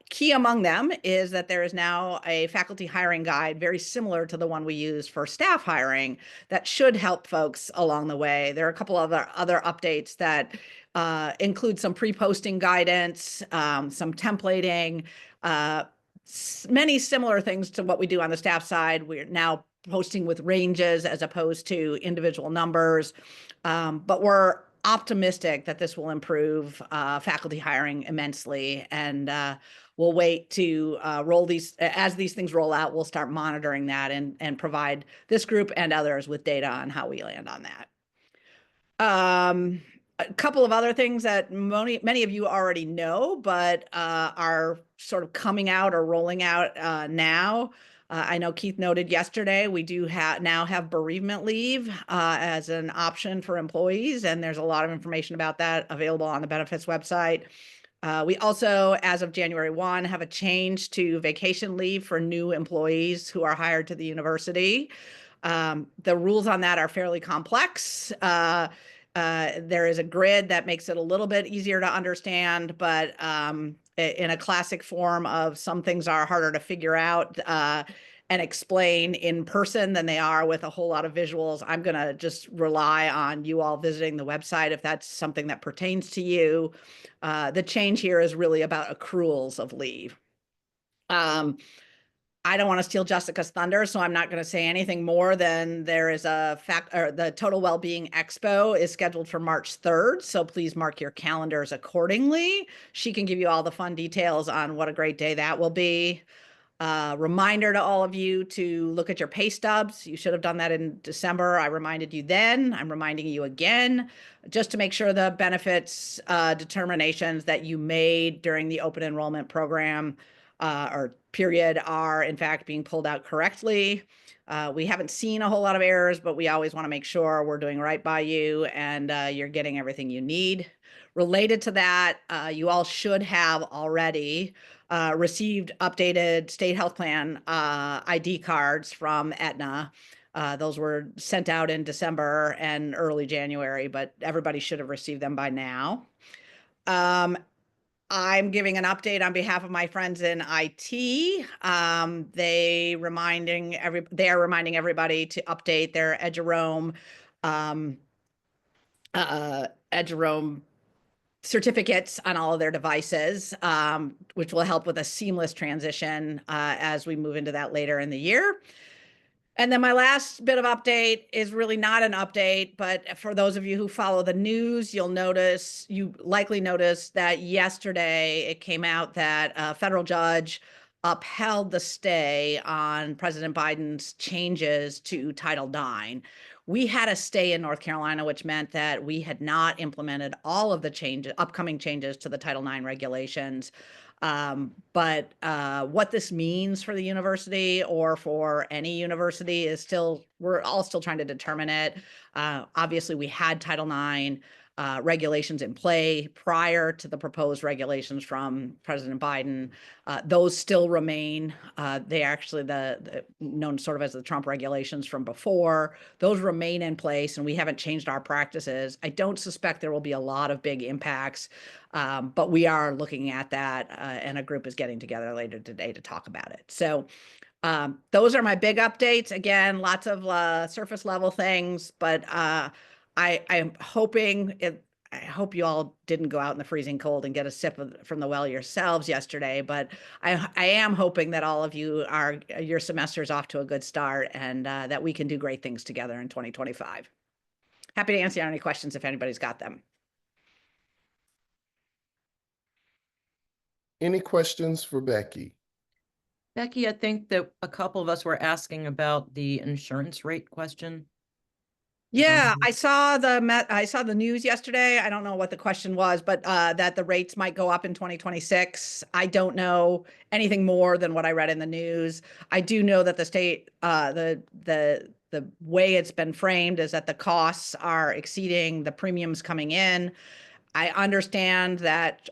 Key among them is that there is now a faculty hiring guide very similar to the one we use for staff hiring that should help folks along the way. There are a couple other updates that include some pre-posting guidance, some templating, many similar things to what we do on the staff side. We're now posting with ranges as opposed to individual numbers, but we're optimistic that this will improve faculty hiring immensely, and we'll wait to roll these, as these things roll out, we'll start monitoring that and provide this group and others with data on how we land on that. A couple of other things that many of you already know, but are sort of coming out or rolling out now. I know Keith noted yesterday, we do now have bereavement leave as an option for employees, and there's a lot of information about that available on the benefits website. We also, as of January 1, have a change to vacation leave for new employees who are hired to the university. The rules on that are fairly complex. There is a grid that makes it a little bit easier to understand, but in a classic form of some things are harder to figure out and explain in person than they are with a whole lot of visuals. I'm going to just rely on you all visiting the website if that's something that pertains to you. The change here is really about accruals of leave. I don't want to steal Jessica's thunder, so I'm not going to say anything more than there is the Total Wellbeing Expo is scheduled for March 3rd. So please mark your calendars accordingly. She can give you all the fun details on what a great day that will be. Reminder to all of you to look at your pay stubs. You should have done that in December. I reminded you then. I'm reminding you again, just to make sure the benefits determinations that you made during the open enrollment program or period are in fact being pulled out correctly. We haven't seen a whole lot of errors, but we always want to make sure we're doing right by you and you're getting everything you need. Related to that, you all should have already received updated state health plan ID cards from Aetna. Those were sent out in December and early January, but everybody should have received them by now. I'm giving an update on behalf of my friends in IT. They are reminding everybody to update their Eduroam certificates on all of their devices, which will help with a seamless transition as we move into that later in the year. And then my last bit of update is really not an update, but for those of you who follow the news, you likely noticed that yesterday it came out that a federal judge upheld the stay on President Biden's changes to Title IX. We had a stay in North Carolina, which meant that we had not implemented all of the upcoming changes to the Title IX regulations. But what this means for the university or for any university is we're all still trying to determine it. Obviously, we had Title IX regulations in play prior to the proposed regulations from President Biden. Those still remain. They actually known sort of as the Trump regulations from before. Those remain in place, and we haven't changed our practices. I don't suspect there will be a lot of big impacts, but we are looking at that, and a group is getting together later today to talk about it. So those are my big updates. Again, lots of surface level things, but I'm hoping I hope you all didn't go out in the freezing cold and get a sip from the well yourselves yesterday, but I am hoping that all of you your semester's off to a good start and that we can do great things together in 2025. Happy to answer any questions if anybody's got them. Any questions for Becci? Becci, I think that a couple of us were asking about the insurance rate question. Yeah, I saw the news yesterday. I don't know what the question was, but that the rates might go up in 2026. I don't know anything more than what I read in the news. I do know that the state, the way it's been framed is that the costs are exceeding the premiums coming in. I understand that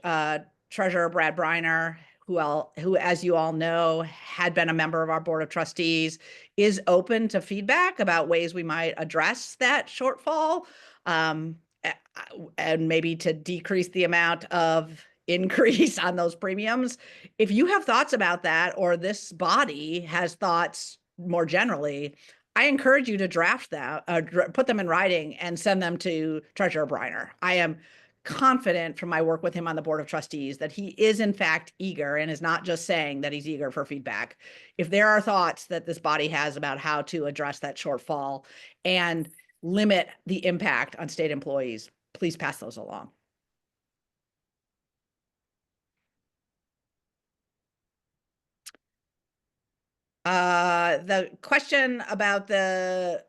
Treasurer Brad Briner, who, as you all know, had been a member of our board of trustees, is open to feedback about ways we might address that shortfall, and maybe to decrease the amount of increase on those premiums. If you have thoughts about that, or this body has thoughts more generally, I encourage you to draft that, put them in writing and send them to Treasurer Briner. I am confident from my work with him on the board of trustees that he is in fact eager and is not just saying that he's eager for feedback. If there are thoughts that this body has about how to address that shortfall and limit the impact on state employees, please pass those along. The question about the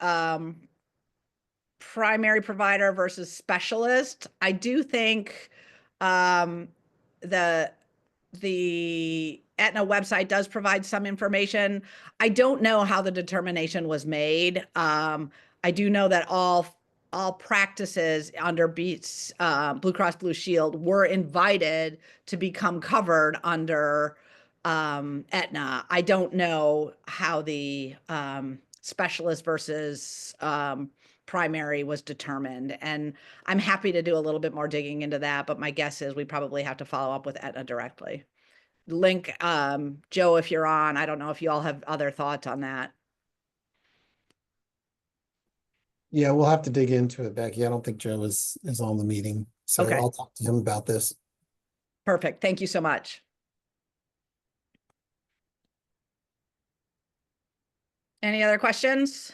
primary provider versus specialist, I do think the Aetna website does provide some information. I don't know how the determination was made. I do know that all practices under Beats, Blue Cross Blue Shield were invited to become covered under Aetna. I don't know how the specialist versus primary was determined. And I'm happy to do a little bit more digging into that, but my guess is we probably have to follow up with Aetna directly. Link, Joe, if you're on, I don't know if you all have other thoughts on that. Yeah, we'll have to dig into it, Becky. I don't think Joe is on the meeting, so Okay. I'll talk to him about this. Perfect. Thank you so much. Any other questions?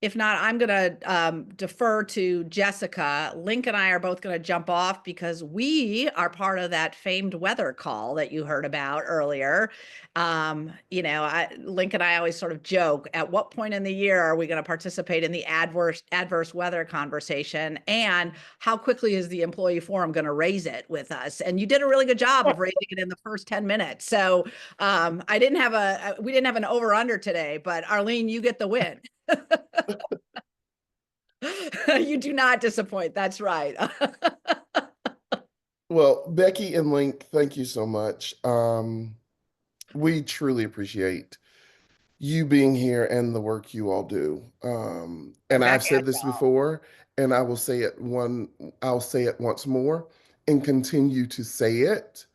If not, I'm going to defer to Jessica. Link and I are both going to jump off because we are part of that famed weather call that you heard about earlier. Link and I always sort of joke, at what point in the year are we going to participate in the adverse weather conversation? And how quickly is the employee forum going to raise it with us? And you did a really good job of raising it in the first 10 minutes. So we didn't have an over under today, but Arlene, you get the win. You do not disappoint. That's right. Well, Becci and Link, thank you so much. We truly appreciate you being here and the work you all do. And I've said this before, and I'll say it once more and continue to say it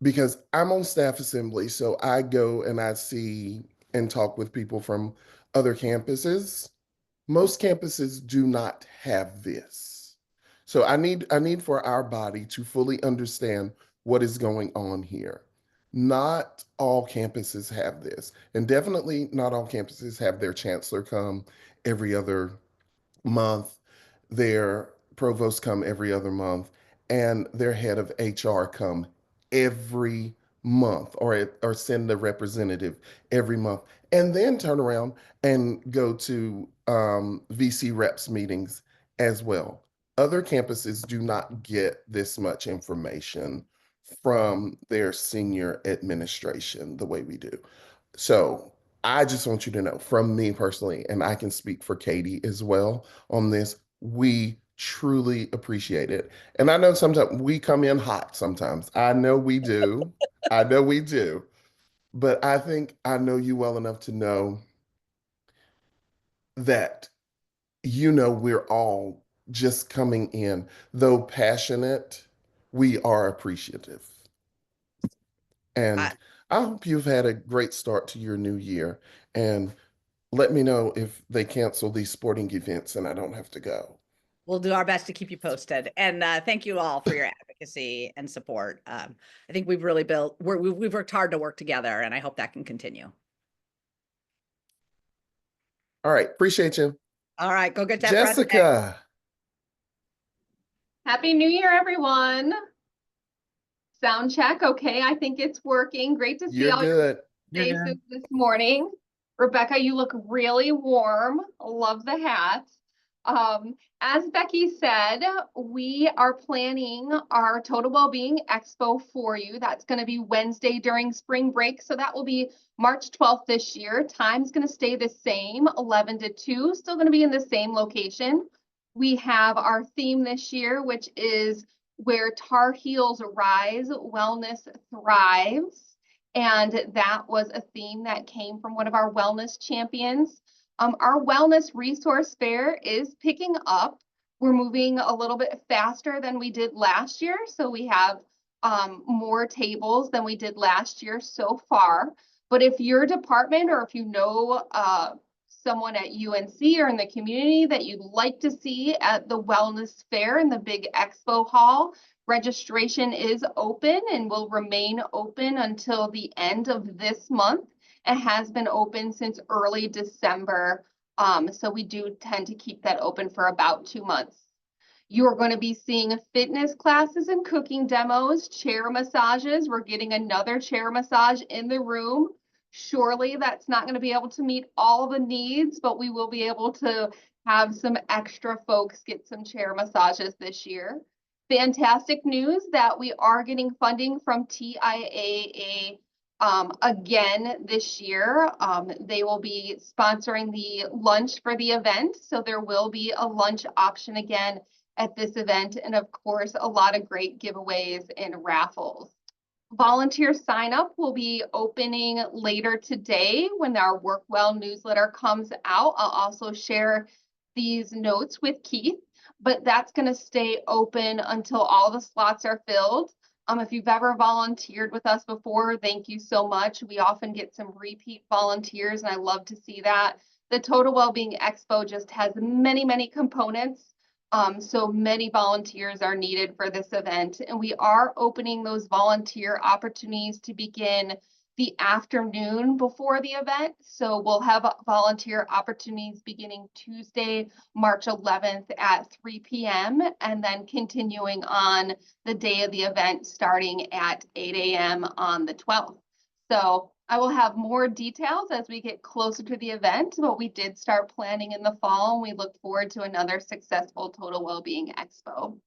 because I'm on staff assembly. So I go and I see and talk with people from other campuses. Most campuses do not have this. So I need for our body to fully understand what is going on here. Not all campuses have this, and definitely not all campuses have their chancellor come every other month, their provost come every other month, and their head of HR come every month, or send a representative every month, and then turn around and go to VC reps meetings as well. Other campuses do not get this much information from their senior administration the way we do. So I just want you to know from me personally, and I can speak for Katie as well on this, we truly appreciate it. And I know sometimes we come in hot sometimes. I know we do. I know we do. But I think I know you well enough to know that we're all just coming in. Though passionate, we are appreciative. And I hope you've had a great start to your new year. And let me know if they cancel these sporting events and I don't have to go. We'll do our best to keep you posted. And thank you all for your advocacy and support. I think we've really we've worked hard to work together, and I hope that can continue. All right. Appreciate you. All right. Go get that. Jessica. Happy New Year, everyone. Sound check. Okay, I think it's working. Great to see You're all your good. You're faces good. this morning. Rebecca, you look really warm. Love the hat. As Becky said, we are planning our Total Wellbeing Expo for you. That's going to be Wednesday during spring break. So that will be March 12th this year. Time's going to stay the same, 11 to 2, still going to be in the same location. We have our theme this year, which is Where Tar Heels Rise, Wellness Thrives. And that was a theme that came from one of our wellness champions. Our wellness resource fair is picking up. We're moving a little bit faster than we did last year. So we have more tables than we did last year so far. But if your department or if you know someone at UNC or in the community that you'd like to see at the wellness fair in the big expo hall, registration is open and will remain open until the end of this month. It has been open since early December. So we do tend to keep that open for about 2 months. You're going to be seeing fitness classes and cooking demos, chair massages. We're getting another chair massage in the room. Surely that's not going to be able to meet all the needs, but we will be able to have some extra folks get some chair massages this year. Fantastic news that we are getting funding from TIAA again this year. They will be sponsoring the lunch for the event, so there will be a lunch option again at this event, and of course, a lot of great giveaways and raffles. Volunteer sign up will be opening later today when our Work Well newsletter comes out. I'll also share these notes with Keith, but that's going to stay open until all the slots are filled. If you've ever volunteered with us before, thank you so much. We often get some repeat volunteers, and I love to see that. The Total Wellbeing Expo just has many, many components. So many volunteers are needed for this event, and we are opening those volunteer opportunities to begin the afternoon before the event. So we'll have volunteer opportunities beginning Tuesday, March 11th at 3 p.m. and then continuing on the day of the event starting at 8 a.m. on the 12th. So I will have more details as we get closer to the event, but we did start planning in the fall, and we look forward to another successful Total Wellbeing Expo.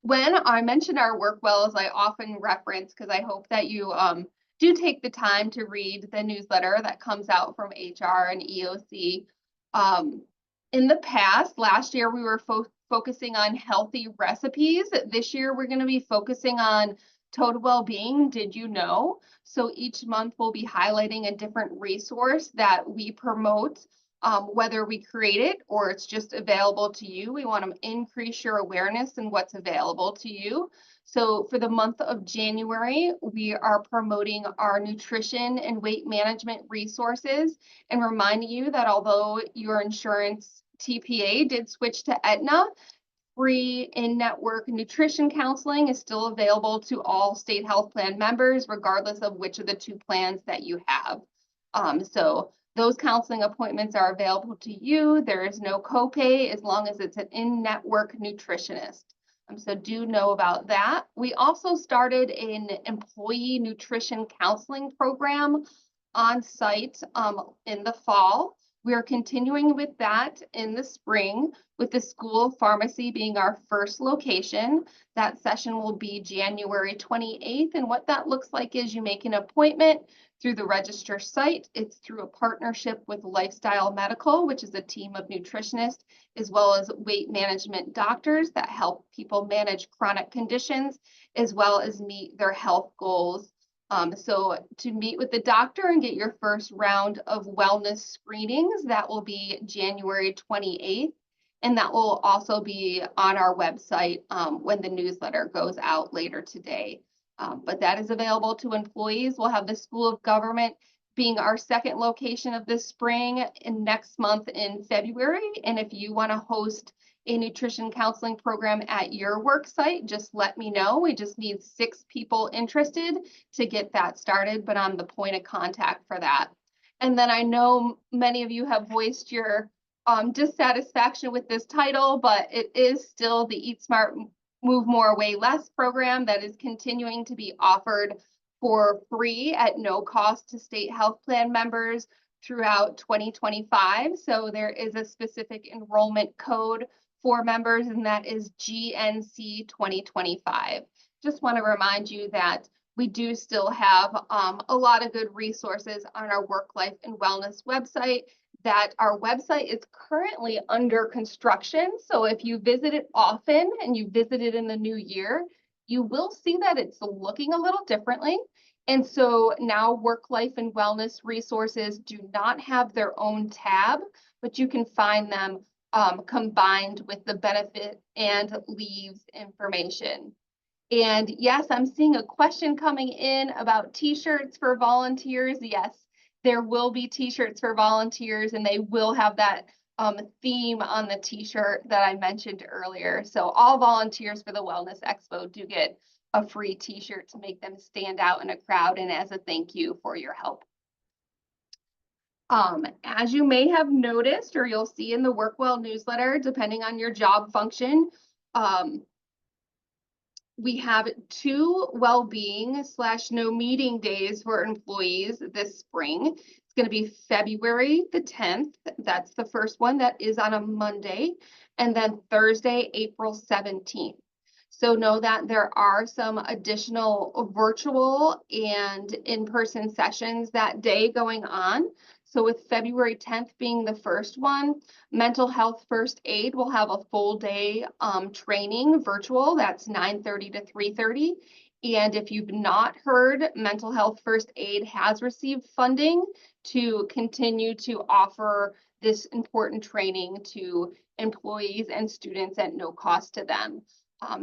When I mention our work wells, I often reference, because I hope that you do take the time to read the newsletter that comes out from HR and EOC. In the past, last year, we were focusing on healthy recipes. This year, we're going to be focusing on Total Wellbeing, Did You Know? So each month we'll be highlighting a different resource that we promote, whether we create it or it's just available to you. We want to increase your awareness in what's available to you. So for the month of January, we are promoting our nutrition and weight management resources and reminding you that although your insurance TPA did switch to Aetna, free in-network nutrition counseling is still available to all state health plan members, regardless of which of the 2 plans that you have. So those counseling appointments are available to you. There is no copay as long as it's an in-network nutritionist. So do know about that. We also started an employee nutrition counseling program on site in the fall. We are continuing with that in the spring, with the School of Pharmacy being our first location. That session will be January 28th. And what that looks like is you make an appointment through the register site. It's through a partnership with Lifestyle Medical, which is a team of nutritionists, as well as weight management doctors that help people manage chronic conditions, as well as meet their health goals. So to meet with the doctor and get your first round of wellness screenings, that will be January 28th. And that will also be on our website when the newsletter goes out later today. But that is available to employees. We'll have the School of Government being our second location of this spring and next month in February. And if you want to host a nutrition counseling program at your work site, just let me know. We just need 6 people interested to get that started, but I'm the point of contact for that. And then I know many of you have voiced your dissatisfaction with this title, but it is still the Eat Smart, Move More Way Less program that is continuing to be offered for free at no cost to state health plan members throughout 2025. So there is a specific enrollment code for members, and that is GNC 2025. Just want to remind you that we do still have a lot of good resources on our Work Life and Wellness website, that our website is currently under construction. So if you visit it often and you visit it in the new year, you will see that it's looking a little differently. And so now Work Life and Wellness resources do not have their own tab, but you can find them combined with the benefit and leaves information. And yes, I'm seeing a question coming in about t-shirts for volunteers. Yes, there will be t-shirts for volunteers, and they will have that theme on the t-shirt that I mentioned earlier. So all volunteers for the Wellness Expo do get a free t-shirt to make them stand out in a crowd and as a thank you for your help. As you may have noticed, or you'll see in the WorkWell newsletter, depending on your job function, we have 2 well-being / no meeting days for employees this spring. It's going to be February the 10th. That's the first one. That is on a Monday. And then Thursday, April 17th. So know that there are some additional virtual and in-person sessions that day going on. So with February 10th being the first one, mental health first aid will have a full day training virtual. That's 9:30 to 3:30. And if you've not heard, mental health first aid has received funding to continue to offer this important training to employees and students at no cost to them.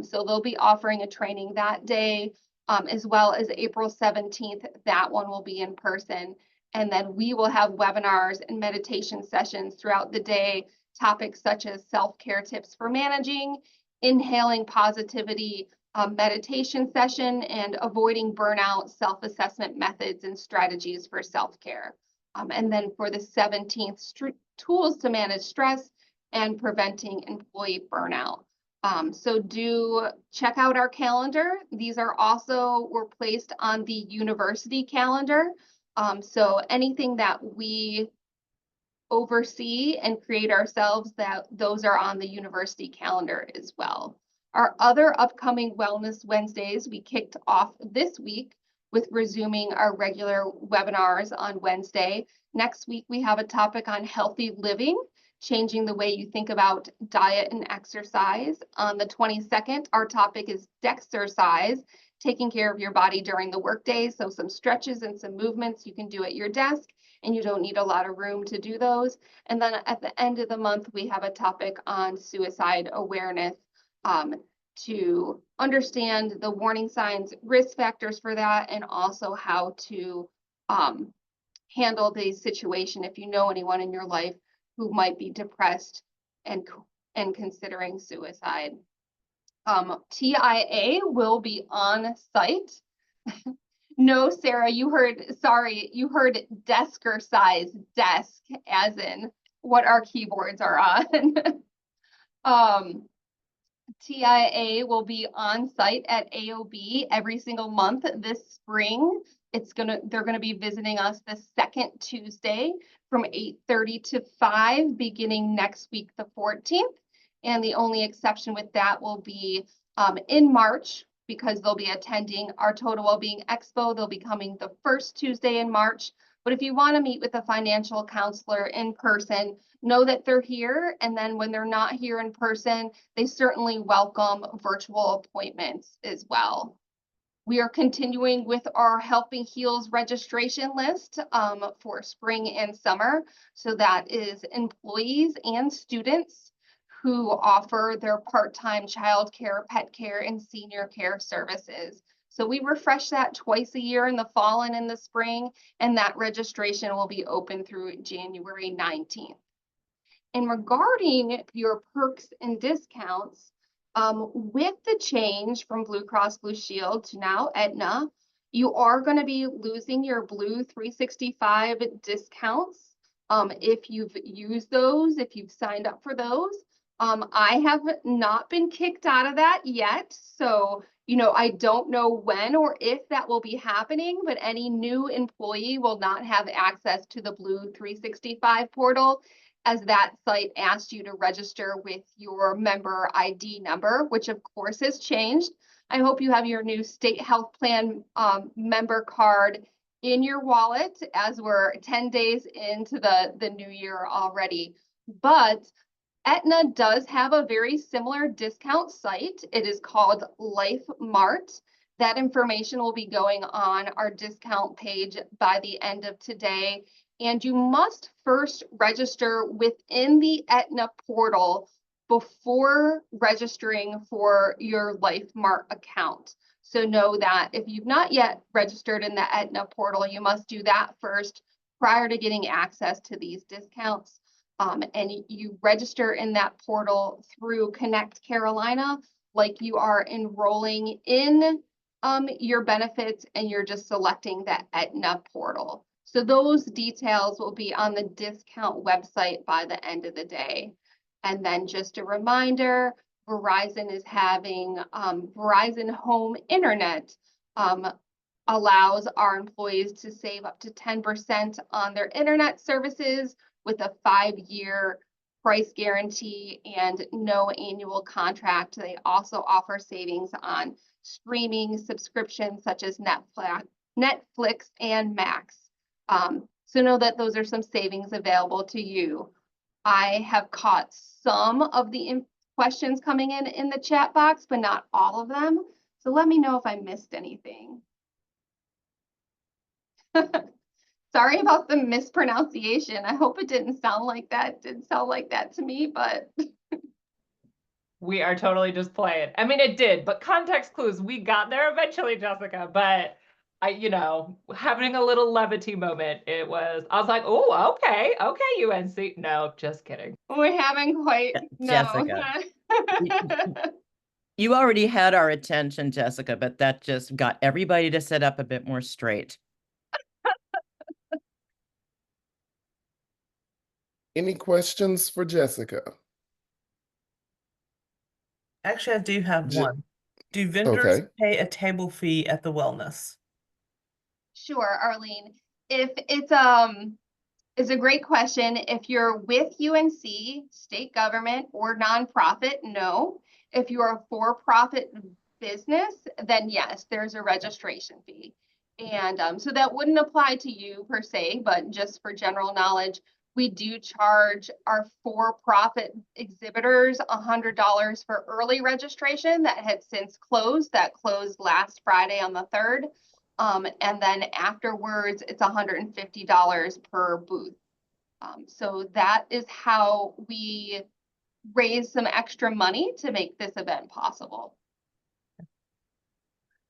So they'll be offering a training that day, as well as April 17th. That one will be in person. And then we will have webinars and meditation sessions throughout the day, topics such as self-care tips for managing, inhaling positivity, meditation session, and avoiding burnout, self-assessment methods and strategies for self-care. And then for the 17th, tools to manage stress and preventing employee burnout. So do check out our calendar. These are also were placed on the university calendar. So anything that we oversee and create ourselves, those are on the university calendar as well. Our other upcoming Wellness Wednesdays, we kicked off this week with resuming our regular webinars on Wednesday. Next week, we have a topic on healthy living, changing the way you think about diet and exercise. On the 22nd, our topic is Dexercise, taking care of your body during the workday. So some stretches and some movements you can do at your desk, and you don't need a lot of room to do those. And then at the end of the month, we have a topic on suicide awareness, to understand the warning signs, risk factors for that, and also how to handle the situation if you know anyone in your life who might be depressed and considering suicide. TIA will be on site. No, Sarah, you heard Deskercise, desk, as in what our keyboards are on. TIA will be on site at AOB every single month this spring. They're gonna be visiting us the second Tuesday from 8:30 to 5, beginning next week, the 14th. And the only exception with that will be in March, because they'll be attending our Total Wellbeing Expo. They'll be coming the first Tuesday in March. But if you want to meet with a financial counselor in person, know that they're here. And then when they're not here in person, they certainly welcome virtual appointments as well. We are continuing with our Helping Heals registration list for spring and summer. So that is employees and students who offer their part-time child care, pet care, and senior care services. So we refresh that twice a year in the fall and in the spring, and that registration will be open through January 19th. And regarding your perks and discounts, with the change from Blue Cross Blue Shield to now Aetna, you are going to be losing your Blue 365 discounts if you've used those, if you've signed up for those. I have not been kicked out of that yet, so I don't know when or if that will be happening, but any new employee will not have access to the Blue 365 portal, as that site asks you to register with your member ID number, which of course has changed. I hope you have your new state health plan member card in your wallet, as we're 10 days into the new year already. But Aetna does have a very similar discount site. It is called Life Mart. That information will be going on our discount page by the end of today. And you must first register within the Aetna portal before registering for your Life Mart account. So know that if you've not yet registered in the Aetna portal, you must do that first prior to getting access to these discounts. And you register in that portal through Connect Carolina, like you are enrolling in your benefits, and you're just selecting that Aetna portal. So those details will be on the discount website by the end of the day. And then just a reminder, Verizon is having Verizon Home Internet allows our employees to save up to 10% on their internet services with a 5-year price guarantee and no annual contract. They also offer savings on streaming subscriptions such as Netflix and Max. So know that those are some savings available to you. I have caught some of the questions coming in the chat box, but not all of them. So let me know if I missed anything. Sorry about the mispronunciation. I hope it didn't sound like that. It didn't sound like that to me, but We are totally just playing. I mean, it did, but context clues, we got there eventually, Jessica, but having a little levity moment, I was like, oh, okay, UNC. No, just kidding. we haven't quite, Jessica. no. You already had our attention, Jessica, but that just got everybody to sit up a bit more straight. Any questions for Jessica? Actually, I do have one. Do vendors Okay. pay a table fee at the wellness? Sure, Arlene. If it's a great question. If you're with UNC, state government, or nonprofit, no. If you're a for-profit business, then yes, there's a registration fee. And so that wouldn't apply to you per se, but just for general knowledge, we do charge our for-profit exhibitors $100 for early registration that had since closed. That closed last Friday on the 3rd. And then afterwards, it's $150 per booth. So that is how we raise some extra money to make this event possible.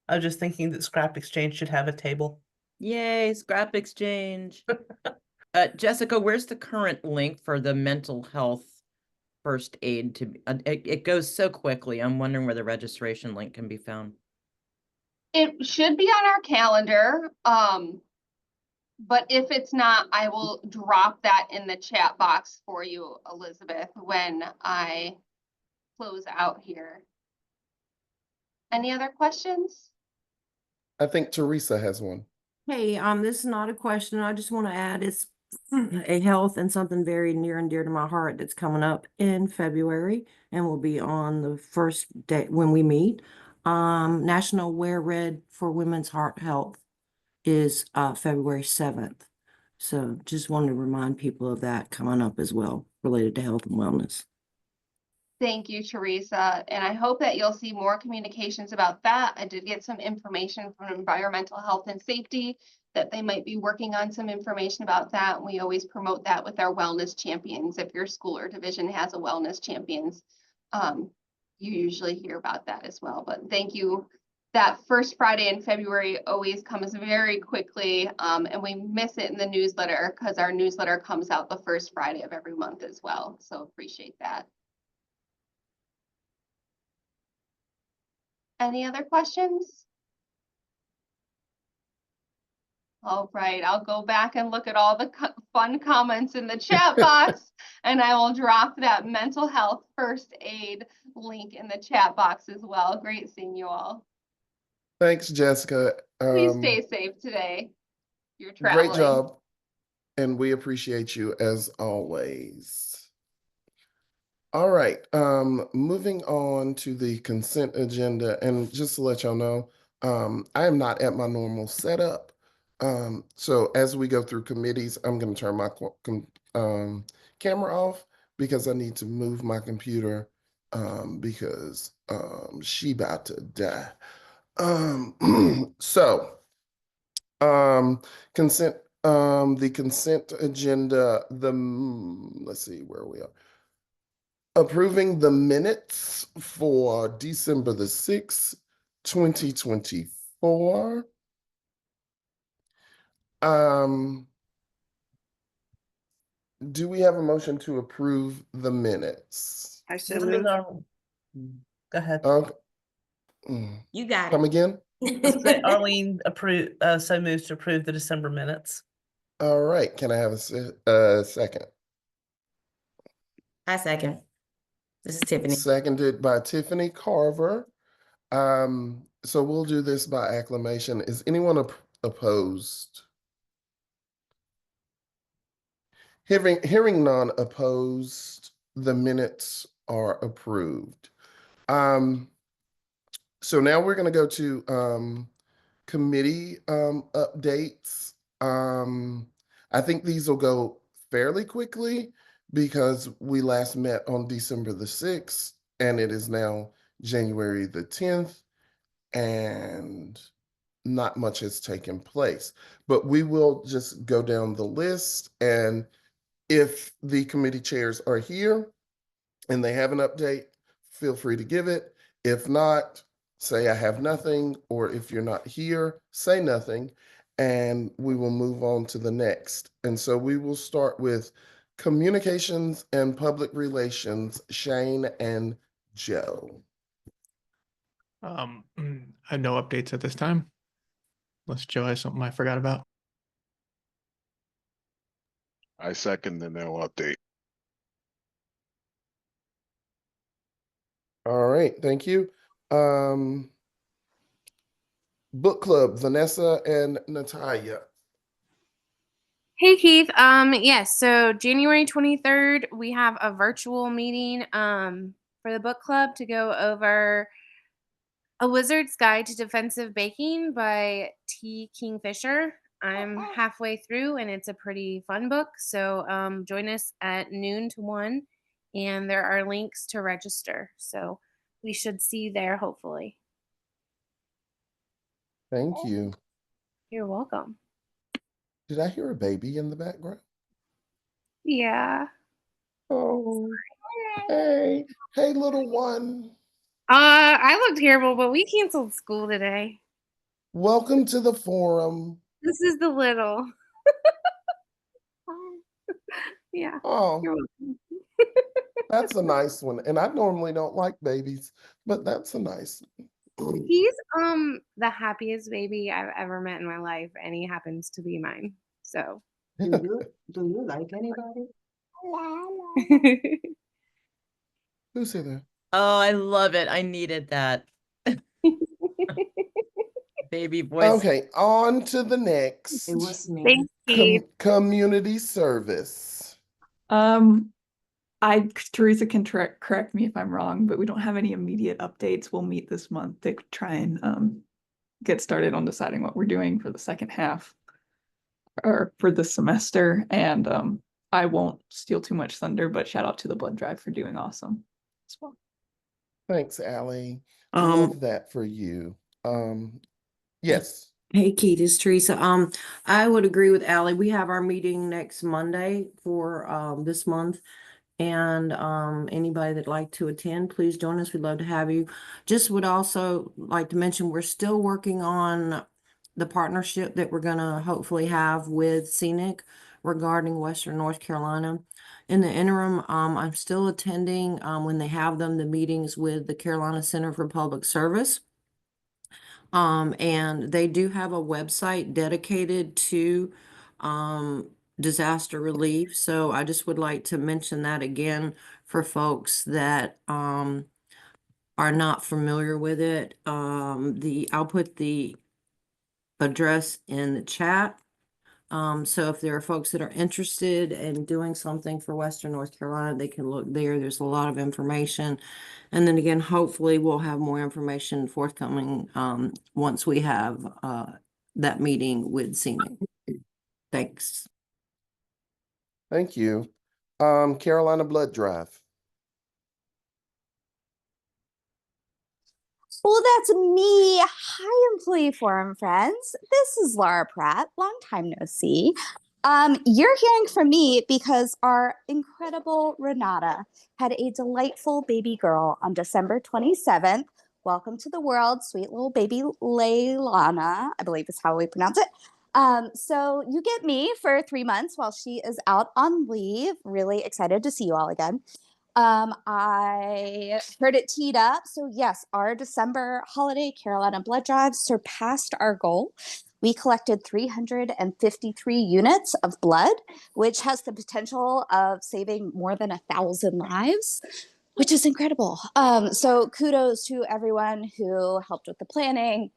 I was just thinking that Scrap Exchange should have a table. Yay, scrap exchange. Jessica, where's the current link for the mental health first aid to it goes so quickly. I'm wondering where the registration link can be found. It should be on our calendar. But if it's not, I will drop that in the chat box for you, Elizabeth, when I close out here. Any other questions? I think Teresa has one. Hey, this is not a question. I just want to add it's a health and something very near and dear to my heart that's coming up in February and will be on the first day when we meet. National Wear Red for Women's Heart Health is February 7th. So just wanted to remind people of that coming up as well, related to health and wellness. Thank you, Teresa. And I hope that you'll see more communications about that. I did get some information from Environmental Health and Safety that they might be working on some information about that. We always promote that with our wellness champions. If your school or division has a wellness champions, you usually hear about that as well. But thank you. That first Friday in February always comes very quickly, and we miss it in the newsletter because our newsletter comes out the first Friday of every month as well. So appreciate that. Any other questions? All right, I'll go back and look at all the fun comments in the chat box, and I will drop that mental health first aid link in the chat box as well. Great seeing you all. Thanks, Jessica. Please stay safe today. You're Great traveling. job, and we appreciate you as always. All right, moving on to the consent agenda, and just to let y'all know, I am not at my normal setup. So as we go through committees, I'm going to turn my camera off because I need to move my computer because she about to die. So consent, the consent agenda, let's see where we are. Approving the minutes for December the 6th, 2024. Do we have a motion to approve the minutes? I so This is moved. our- Go ahead. Okay. You got Come it. again? Arlene so moves to approve the December minutes. All right. Can I have a second? I second. This is Tiffany. Seconded by Tiffany Carver. So we'll do this by acclamation. Is anyone opposed? Hearing none opposed, the minutes are approved. So now we're going to go to committee updates. I think these will go fairly quickly because we last met on December the 6th and it is now January the 10th and not much has taken place. But we will just go down the list, and if the committee chairs are here and they have an update, feel free to give it. If not, say I have nothing, or if you're not here, say nothing, and we will move on to the next. And so we will start with communications and public relations, Shane and Joe. I have no updates at this time, unless Joe has something I forgot about. I second the no update. All right, thank you. Book club, Vanessa and Natalia. Hey Keith, yes, so January 23rd, we have a virtual meeting for the book club to go over A Wizard's Guide to Defensive Baking by T. Kingfisher. I'm halfway through and it's a pretty fun book, so join us at noon to 1, and there are links to register, so we should see you there hopefully. Thank you. You're welcome. Did I hear a baby in the background? Yeah. Oh, hey, little one. I look terrible, but we canceled school today. Welcome to the forum. This is the little. Yeah. Oh, You're welcome. that's a nice one. And I normally don't like babies, but that's a nice one. He's the happiest baby I've ever met in my life, and he happens to be mine. So Do you like anybody? Who's here? Oh, I love it. I needed that. Baby voice. Okay, on to the next. It was me. Thanks, Keith. Community service. Teresa can correct me if I'm wrong, but we don't have any immediate updates. We'll meet this month to try and get started on deciding what we're doing for the second half or for the semester. And I won't steal too much thunder, but shout out to the blood drive for doing awesome as well. Thanks, Allie. Love that for you. Yes. Hey, Keith, it's Teresa. I would agree with Allie. We have our meeting next Monday for this month. And anybody that'd like to attend, please join us. We'd love to have you. Just would also like to mention we're still working on the partnership that we're gonna hopefully have with Scenic regarding Western North Carolina. In the interim, I'm still attending when they have them, the meetings with the Carolina Center for Public Service. And they do have a website dedicated to disaster relief. So I just would like to mention that again for folks that are not familiar with it. I'll put the address in the chat. So if there are folks that are interested in doing something for Western North Carolina, they can look there. There's a lot of information. And then again, hopefully we'll have more information forthcoming once we have that meeting with CNA. Thanks. Thank you. Carolina Blood Drive. Well, that's me. Hi, Employee Forum friends. This is Laura Pratt. Long time no see. You're hearing from me because our incredible Renata had a delightful baby girl on December 27th. Welcome to the world, sweet little baby Leilana, I believe is how we pronounce it. So you get me for 3 months while she is out on leave. Really excited to see you all again. I heard it teed up. So yes, our December holiday Carolina blood drive surpassed our goal. We collected 353 units of blood, which has the potential of saving more than 1,000 lives, which is incredible. So kudos to everyone who helped with the planning,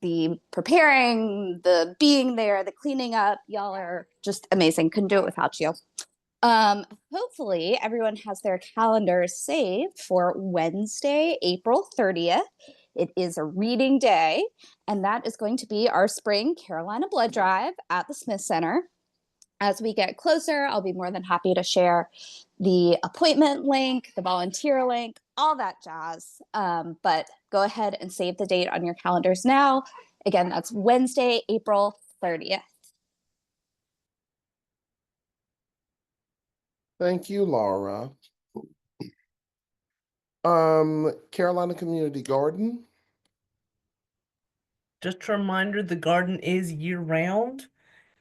the preparing, the being there, the cleaning up. Y'all are just amazing. Couldn't do it without you. Hopefully everyone has their calendars saved for Wednesday, April 30th. It is a reading day, and that is going to be our spring Carolina blood drive at the Smith Center. As we get closer, I'll be more than happy to share the appointment link, the volunteer link, all that jazz. But go ahead and save the date on your calendars now. Again, that's Wednesday, April 30th. Thank you, Laura. Carolina Community Garden. Just a reminder, the garden is year-round.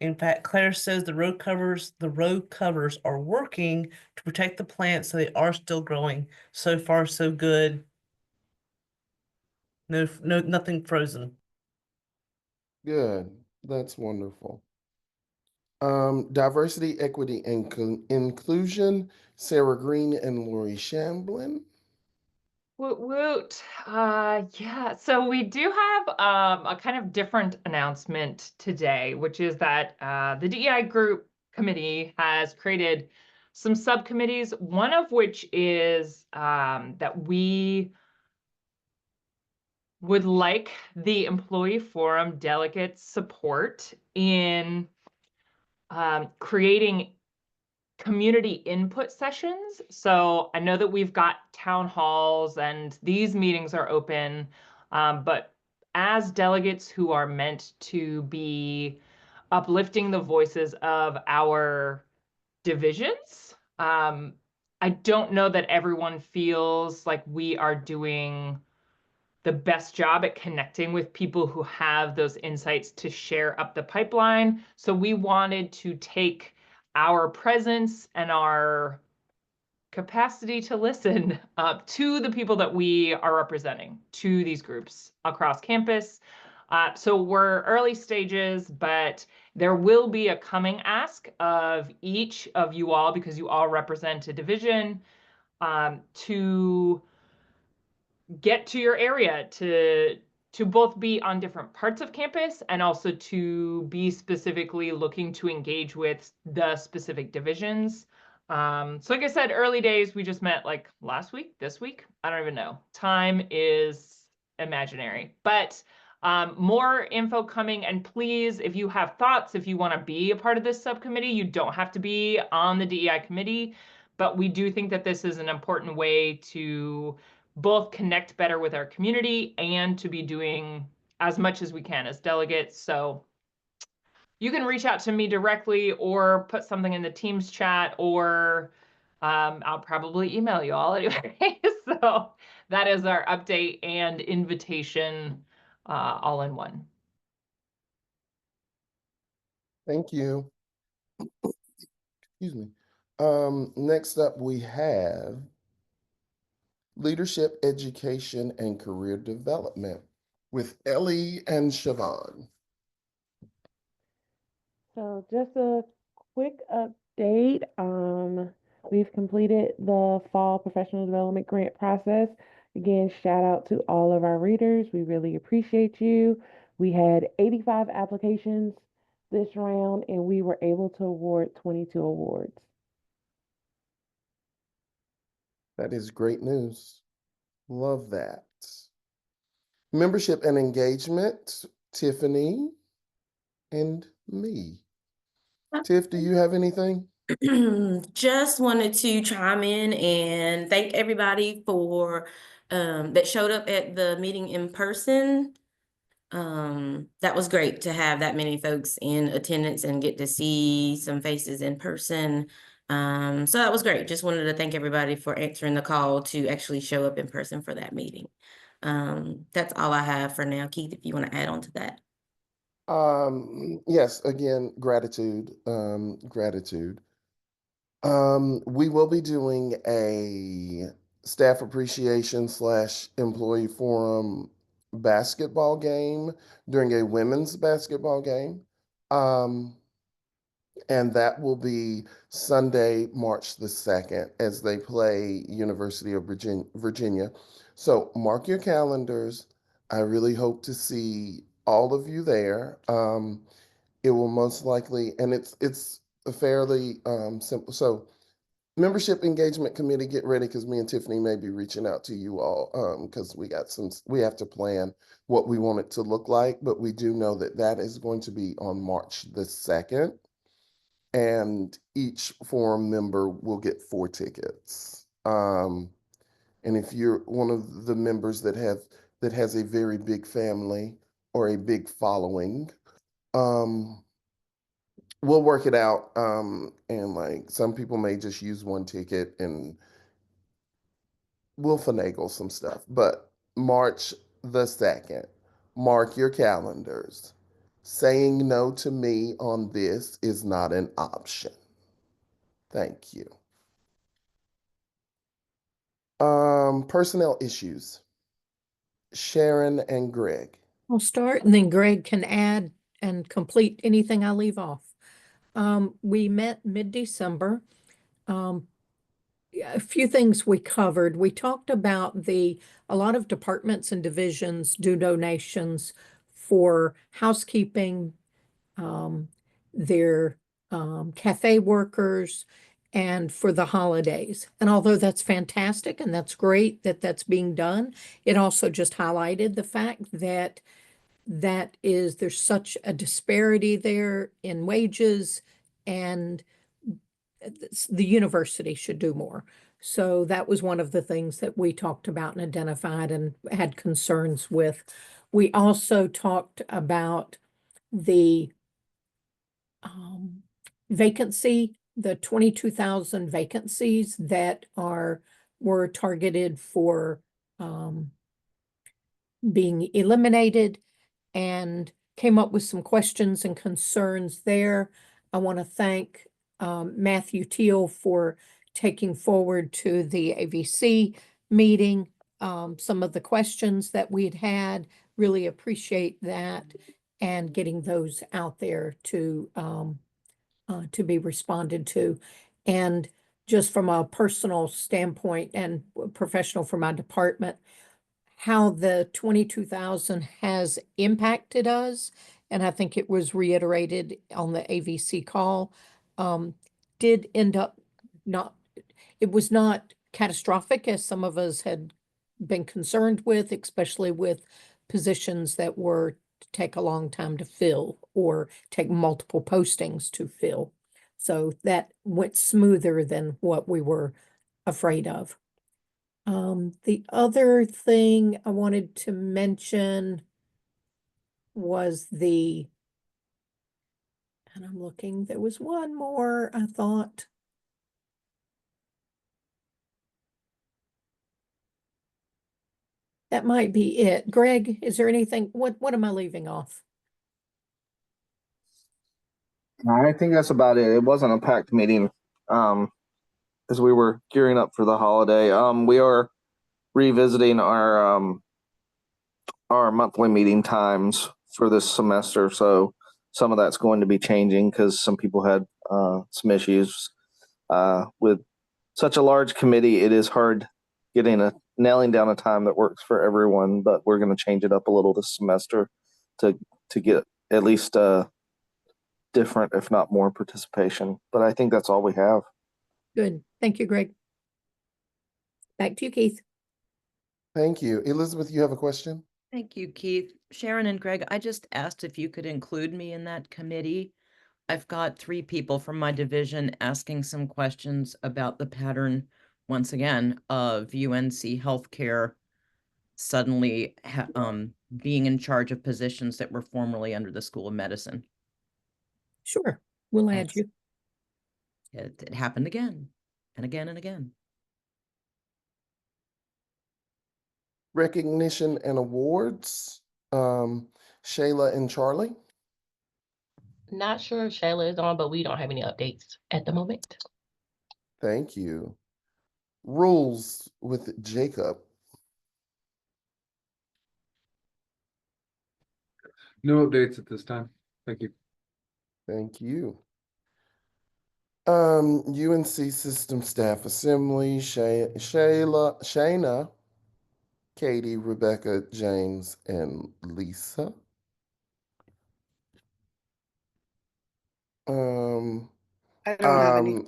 In fact, Claire says the row covers are working to protect the plants, so they are still growing. So far, so good. Nothing frozen. Good. That's wonderful. Diversity, Equity, and Inclusion, Sarah Green and Lori Shamblin. Woot woot. Yeah, so we do have a kind of different announcement today, which is that the DEI group committee has created some subcommittees, one of which is that we would like the employee forum delegates support in creating community input sessions. So I know that we've got town halls and these meetings are open, but as delegates who are meant to be uplifting the voices of our divisions, I don't know that everyone feels like we are doing the best job at connecting with people who have those insights to share up the pipeline. So we wanted to take our presence and our capacity to listen to the people that we are representing, to these groups across campus. So we're early stages, but there will be a coming ask of each of you all, because you all represent a division, to get to your area, to both be on different parts of campus and also to be specifically looking to engage with the specific divisions. So like I said, early days, we just met like last week, this week, I don't even know. Time is imaginary, but more info coming. And please, if you have thoughts, if you want to be a part of this subcommittee, you don't have to be on the DEI committee, but we do think that this is an important way to both connect better with our community and to be doing as much as we can as delegates. So you can reach out to me directly or put something in the Teams chat, or I'll probably email you all anyway. So that is our update and invitation all in one. Thank you. Excuse me. Next up, we have Leadership, Education, and Career Development. with Ellie and Siobhan. So just a quick update. We've completed the fall professional development grant process. Again, shout out to all of our readers. We really appreciate you. We had 85 applications this round, and we were able to award 22 awards. That is great news. Love that. Membership and engagement, Tiffany and me. Tiff, do you have anything? Just wanted to chime in and thank everybody for that showed up at the meeting in person. That was great to have that many folks in attendance and get to see some faces in person. So that was great. Just wanted to thank everybody for answering the call to actually show up in person for that meeting. That's all I have for now. Keith, if you want to add on to that. Yes, again, gratitude, gratitude. We will be doing a staff appreciation / employee forum basketball game during a women's basketball game. And that will be Sunday, March the 2nd, as they play University of Virginia. So mark your calendars. I really hope to see all of you there. It will most likely, and it's a fairly simple. So membership engagement committee, get ready because me and Tiffany may be reaching out to you all because we have to plan what we want it to look like, but we do know that that is going to be on March the 2nd. And each forum member will get 4 tickets. And if you're one of the members that has a very big family or a big following, we'll work it out. And like some people may just use 1 ticket and we'll finagle some stuff. But March the 2nd, mark your calendars. Saying no to me on this is not an option. Thank you. Personnel issues. Sharon and Greg. I'll start and then Greg can add and complete anything I leave off. We met mid-December. A few things we covered. We talked about a lot of departments and divisions do donations for housekeeping, their cafe workers, and for the holidays. And although that's fantastic and that's great that that's being done, it also just highlighted the fact that there's such a disparity there in wages, and the university should do more. So that was one of the things that we talked about and identified and had concerns with. We also talked about the vacancy, the 22,000 vacancies that were targeted for being eliminated, and came up with some questions and concerns there. I want to thank Matthew Teal for taking forward to the AVC meeting some of the questions that we had. Really appreciate that, and getting those out there to be responded to. And just from a personal standpoint and professional for my department, how the 22,000 has impacted us, and I think it was reiterated on the AVC call, did end up it was not catastrophic as some of us had been concerned with, especially with positions that were to take a long time to fill or take multiple postings to fill. So that went smoother than what we were afraid of. The other thing I wanted to mention was and I'm looking, there was one more, I thought. That might be it. Greg, is there anything, what am I leaving off? I think that's about it. It wasn't a packed meeting, as we were gearing up for the holiday. We are revisiting our our monthly meeting times for this semester. So some of that's going to be changing because some people had some issues with such a large committee. It is hard nailing down a time that works for everyone, but we're going to change it up a little this semester to get at least different, if not more, participation. But I think that's all we have. Good. Thank you, Greg. Back to you, Keith. Thank you. Elizabeth, you have a question? Thank you, Keith. Sharon and Greg, I just asked if you could include me in that committee. I've got 3 people from my division asking some questions about the pattern, once again, of UNC healthcare suddenly being in charge of positions that were formerly under the School of Medicine. Sure, we'll add you. It happened again and again and again. Recognition and awards. Shayla and Charlie. Not sure if Shayla is on, but we don't have any updates at the moment. Thank you. Rules with Jacob. No updates at this time. Thank you. Thank you. UNC System Staff Assembly, Shayna, Katie, Rebecca, James, and Lisa. I don't have any.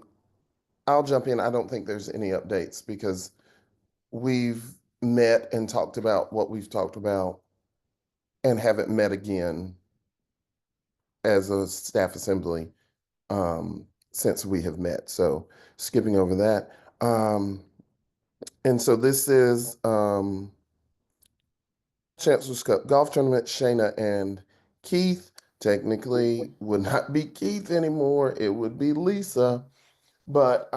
I'll jump in. I don't think there's any updates because we've met and talked about what we've talked about and haven't met again as a staff assembly since we have met. So skipping over that. And so this is Chancellor's Cup Golf Tournament, Shayna and Keith. Technically would not be Keith anymore. It would be Lisa. But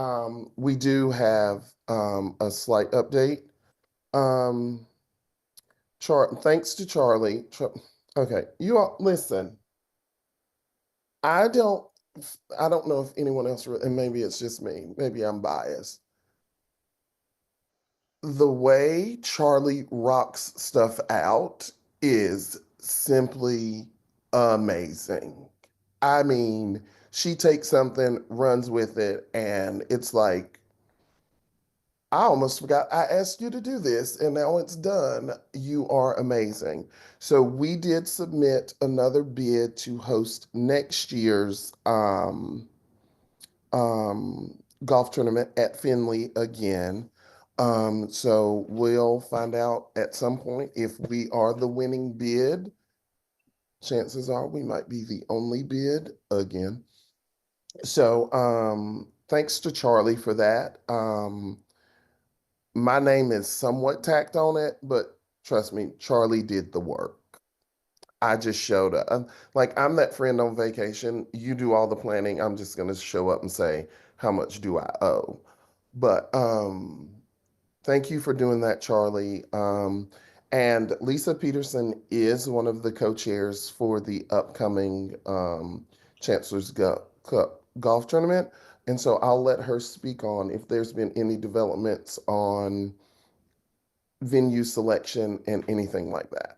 we do have a slight update. Thanks to Charlie. Okay, you all listen. I don't know if anyone else, and maybe it's just me. Maybe I'm biased. The way Charlie rocks stuff out is simply amazing. I mean, she takes something, runs with it, and it's like, I almost forgot I asked you to do this, and now it's done. You are amazing. So we did submit another bid to host next year's golf tournament at Finley again. So we'll find out at some point if we are the winning bid. Chances are we might be the only bid again. So thanks to Charlie for that. My name is somewhat tacked on it, but trust me, Charlie did the work. I just showed up. Like, I'm that friend on vacation. You do all the planning. I'm just going to show up and say, how much do I owe? But thank you for doing that, Charlie. And Lisa Peterson is one of the co-chairs for the upcoming Chancellor's Cup golf tournament. And so I'll let her speak on if there's been any developments on venue selection and anything like that.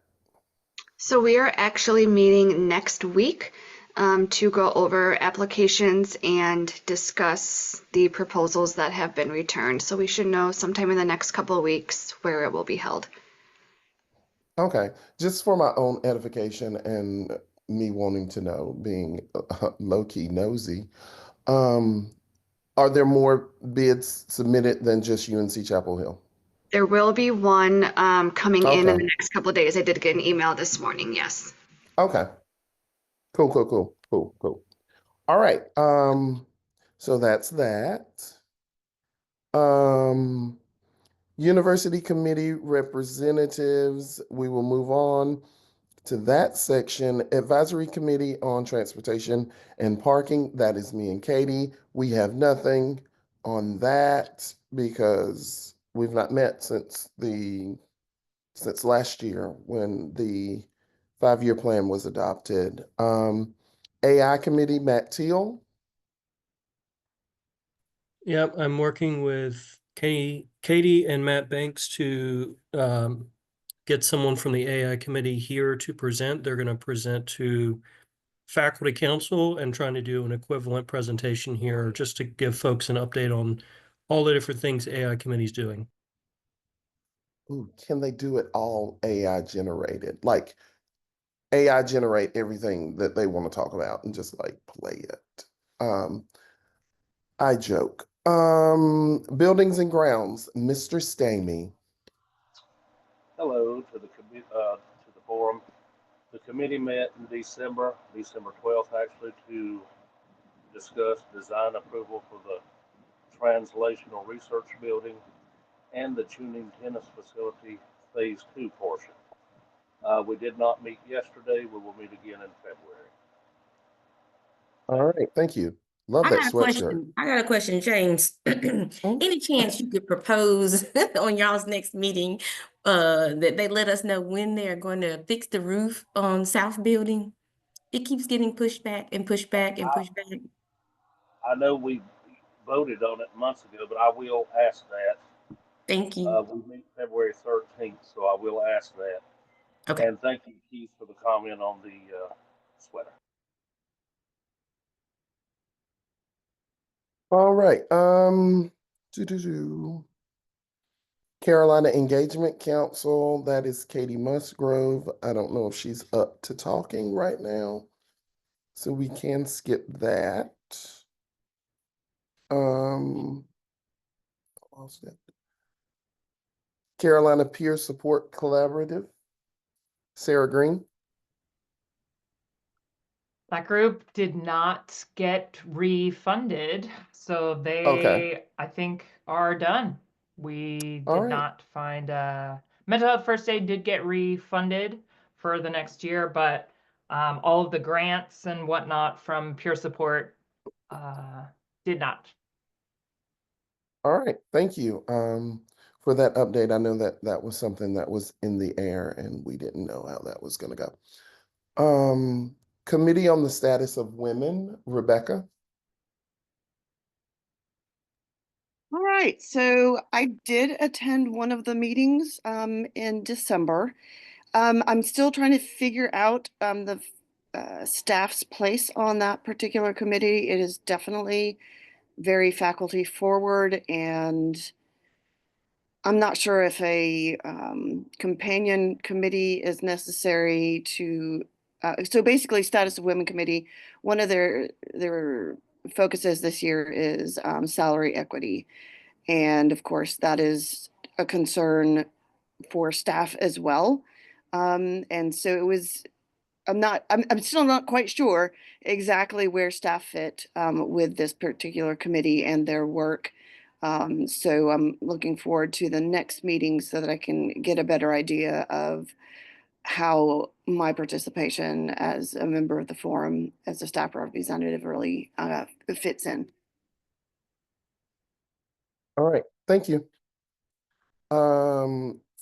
So we are actually meeting next week to go over applications and discuss the proposals that have been returned. So we should know sometime in the next couple of weeks where it will be held. Okay, just for my own edification and me wanting to know, being low-key nosy, are there more bids submitted than just UNC-Chapel Hill? There will be one coming in the Okay. next couple of days. I did get an email this morning, yes. Okay. Cool. All right. So that's that. University committee representatives, we will move on to that section. Advisory Committee on Transportation and Parking, that is me and Katie. We have nothing on that because we've not met since last year when the 5-year plan was adopted. AI Committee, Matt Teal. Yep, I'm working with Katie and Matt Banks to get someone from the AI committee here to present. They're going to present to faculty council and trying to do an equivalent presentation here just to give folks an update on all the different things AI committee is doing. Ooh, can they do it all AI generated? Like AI generate everything that they want to talk about and just like play it. I joke. Buildings and grounds, Mr. Stamey. Hello to the forum. The committee met in December 12th, actually, to discuss design approval for the translational research building and the tuning tennis facility phase 2 portion. We did not meet yesterday. We will meet again in February. All right, thank you. Love I that got a sweatshirt. question. I got a question, James. Any chance you could propose on y'all's next meeting that they let us know when they're going to fix the roof on South Building? It keeps getting pushed back and pushed back and pushed back. I know we voted on it months ago, but I will ask that. Thank you. We meet February 13th, so I will ask that. Okay. And thank you, Keith, for the comment on the sweater. All right. Carolina Engagement Council, that is Katie Musgrove. I don't know if she's up to talking right now, so we can skip that. Lost it. Carolina Peer Support Collaborative, Sarah Green. That group did not get refunded, so they, Okay. I think, are done. We All did right. not find mental health first aid did get refunded for the next year, but all of the grants and whatnot from peer support did not. All right, thank you for that update. I know that that was something that was in the air and we didn't know how that was going to go. Committee on the Status of Women, Rebecca. All right, so I did attend one of the meetings in December. I'm still trying to figure out the staff's place on that particular committee. It is definitely very faculty forward, and I'm not sure if a companion committee is necessary to, so basically Status of Women Committee, one of their focuses this year is salary equity. And of course, that is a concern for staff as well. And so it was, I'm still not quite sure exactly where staff fit with this particular committee and their work. So I'm looking forward to the next meeting so that I can get a better idea of how my participation as a member of the forum, as a staff representative, really fits in. All right, thank you.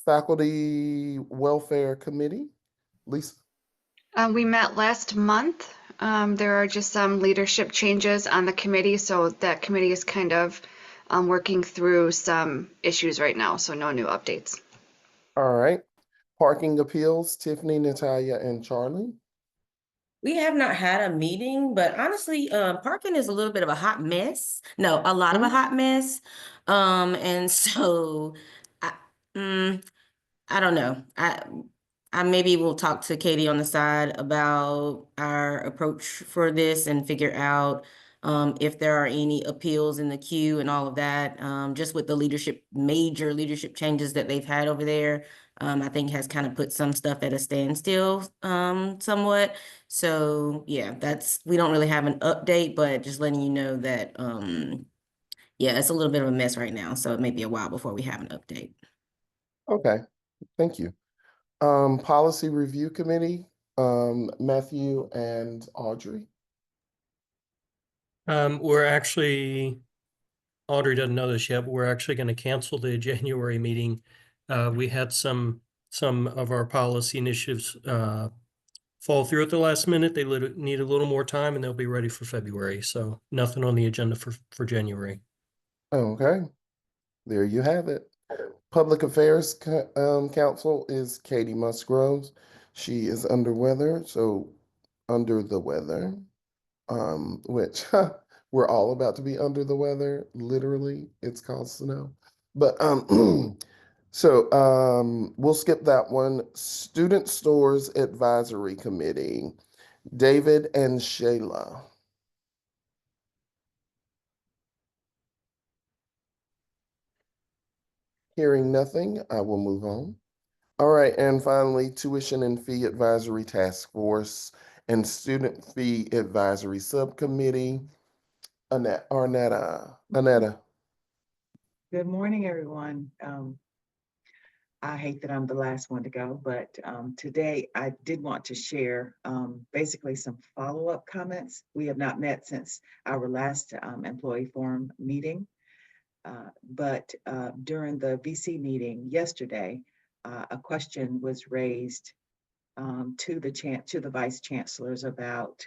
Faculty Welfare Committee, Lisa. We met last month. There are just some leadership changes on the committee, so that committee is kind of working through some issues right now, so no new updates. All right. Parking Appeals, Tiffany, Natalia, and Charlie. We have not had a meeting, but honestly, parking is a little bit of a hot mess. No, a lot of a hot mess. And so I, I don't know. I maybe will talk to Katie on the side about our approach for this and figure out if there are any appeals in the queue and all of that. Just with the major leadership changes that they've had over there, I think has kind of put some stuff at a standstill somewhat. So yeah, we don't really have an update, but just letting you know that yeah, it's a little bit of a mess right now. So it may be a while before we have an update. Okay, thank you. Policy Review Committee, Matthew and Audrey. We're actually, Audrey doesn't know this yet, but we're actually going to cancel the January meeting. We had some of our policy initiatives fall through at the last minute. They need a little more time and they'll be ready for February. So nothing on the agenda for January. Okay, there you have it. Public Affairs Council is Katie Musgroves. She is under weather, so under the weather, which we're all about to be under the weather. Literally, it's called snow. But so we'll skip that one. Student Stores Advisory Committee, David and Shayla. Hearing nothing, I will move on. All right, and finally, Tuition and Fee Advisory Task Force and Student Fee Advisory Subcommittee. Annetta. Good morning, everyone. I hate that I'm the last one to go, but today I did want to share basically some follow-up comments. We have not met since our last employee forum meeting, but during the VC meeting yesterday, a question was raised to the vice chancellors about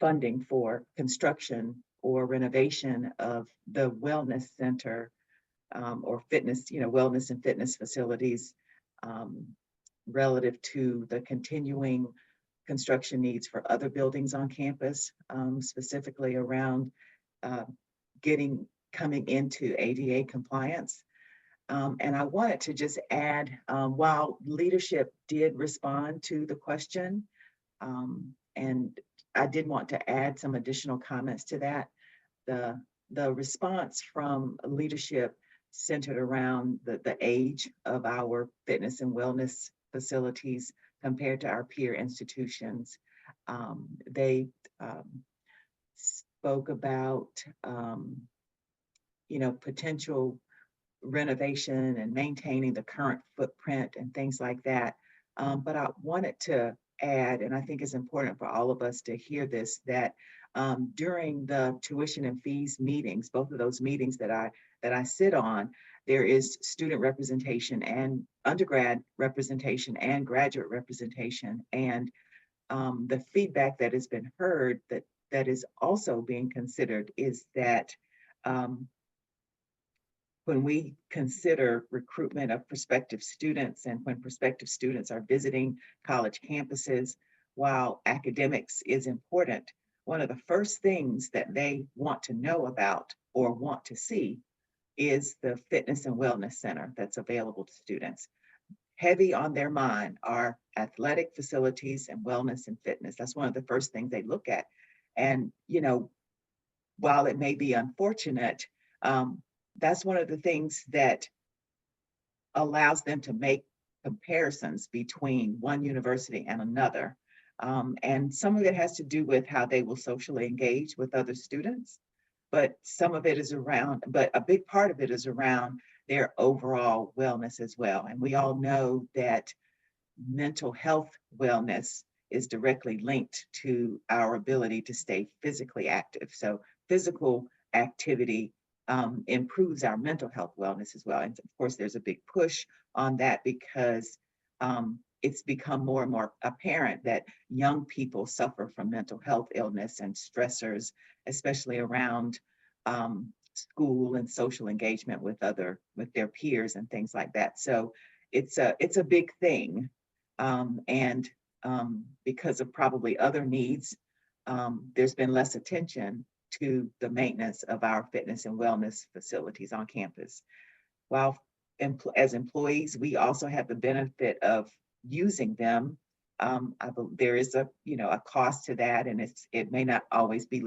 funding for construction or renovation of the wellness center or fitness, wellness and fitness facilities relative to the continuing construction needs for other buildings on campus, specifically around coming into ADA compliance. And I wanted to just add, while leadership did respond to the question, and I did want to add some additional comments to that. The response from leadership centered around the age of our fitness and wellness facilities compared to our peer institutions. They spoke about, potential renovation and maintaining the current footprint and things like that. But I wanted to add, and I think it's important for all of us to hear this, that during the tuition and fees meetings, both of those meetings that I sit on, there is student representation and undergrad representation and graduate representation. And the feedback that has been heard that is also being considered is that when we consider recruitment of prospective students and when prospective students are visiting college campuses, while academics is important, one of the first things that they want to know about or want to see is the fitness and wellness center that's available to students. Heavy on their mind are athletic facilities and wellness and fitness. That's one of the first things they look at. And, while it may be unfortunate, that's one of the things that allows them to make comparisons between one university and another. And some of it has to do with how they will socially engage with other students, but some of it is around, but a big part of it is around their overall wellness as well. And we all know that mental health wellness is directly linked to our ability to stay physically active. So physical activity improves our mental health wellness as well. And of course, there's a big push on that because it's become more and more apparent that young people suffer from mental health illness and stressors, especially around school and social engagement with their peers and things like that. So it's a big thing. And because of probably other needs, there's been less attention to the maintenance of our fitness and wellness facilities on campus. While as employees, we also have the benefit of using them. There is a cost to that, and it may not always be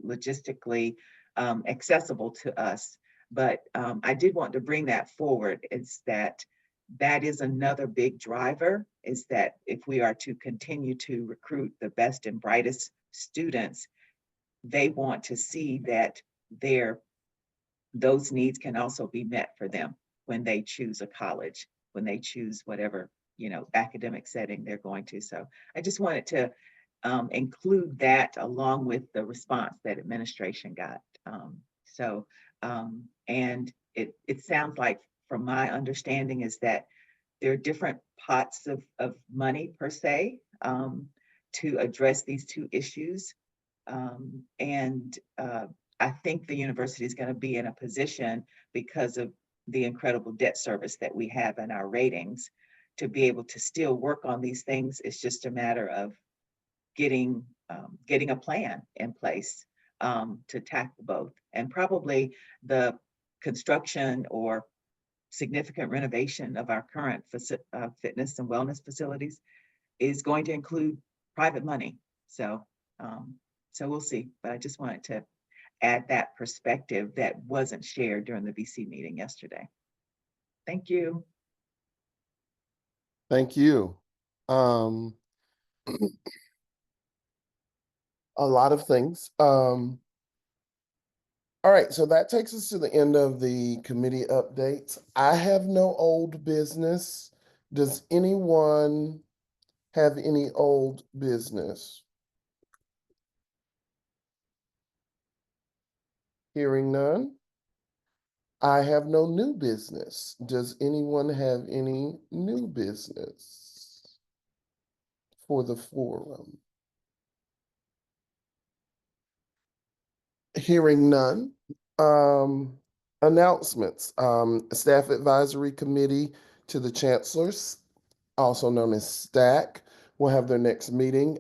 logistically accessible to us. But I did want to bring that forward. It's that is another big driver, is that if we are to continue to recruit the best and brightest students, they want to see that those needs can also be met for them when they choose a college, when they choose whatever academic setting they're going to. So I just wanted to include that along with the response that administration got. And it sounds like, from my understanding, is that there are different pots of money per se to address these two issues. And I think the university is going to be in a position, because of the incredible debt service that we have in our ratings to be able to still work on these things. It's just a matter of getting a plan in place to tackle both. And probably the construction or significant renovation of our current fitness and wellness facilities is going to include private money. So, so we'll see. But I just wanted to add that perspective that wasn't shared during the VC meeting yesterday. Thank you. Thank you. A lot of things. All right, so that takes us to the end of the committee updates. I have no old business. Does anyone have any old business? Hearing none. I have no new business. Does anyone have any new business for the forum? Hearing none. Announcements. Staff Advisory Committee to the Chancellors, also known as STAC, will have their next meeting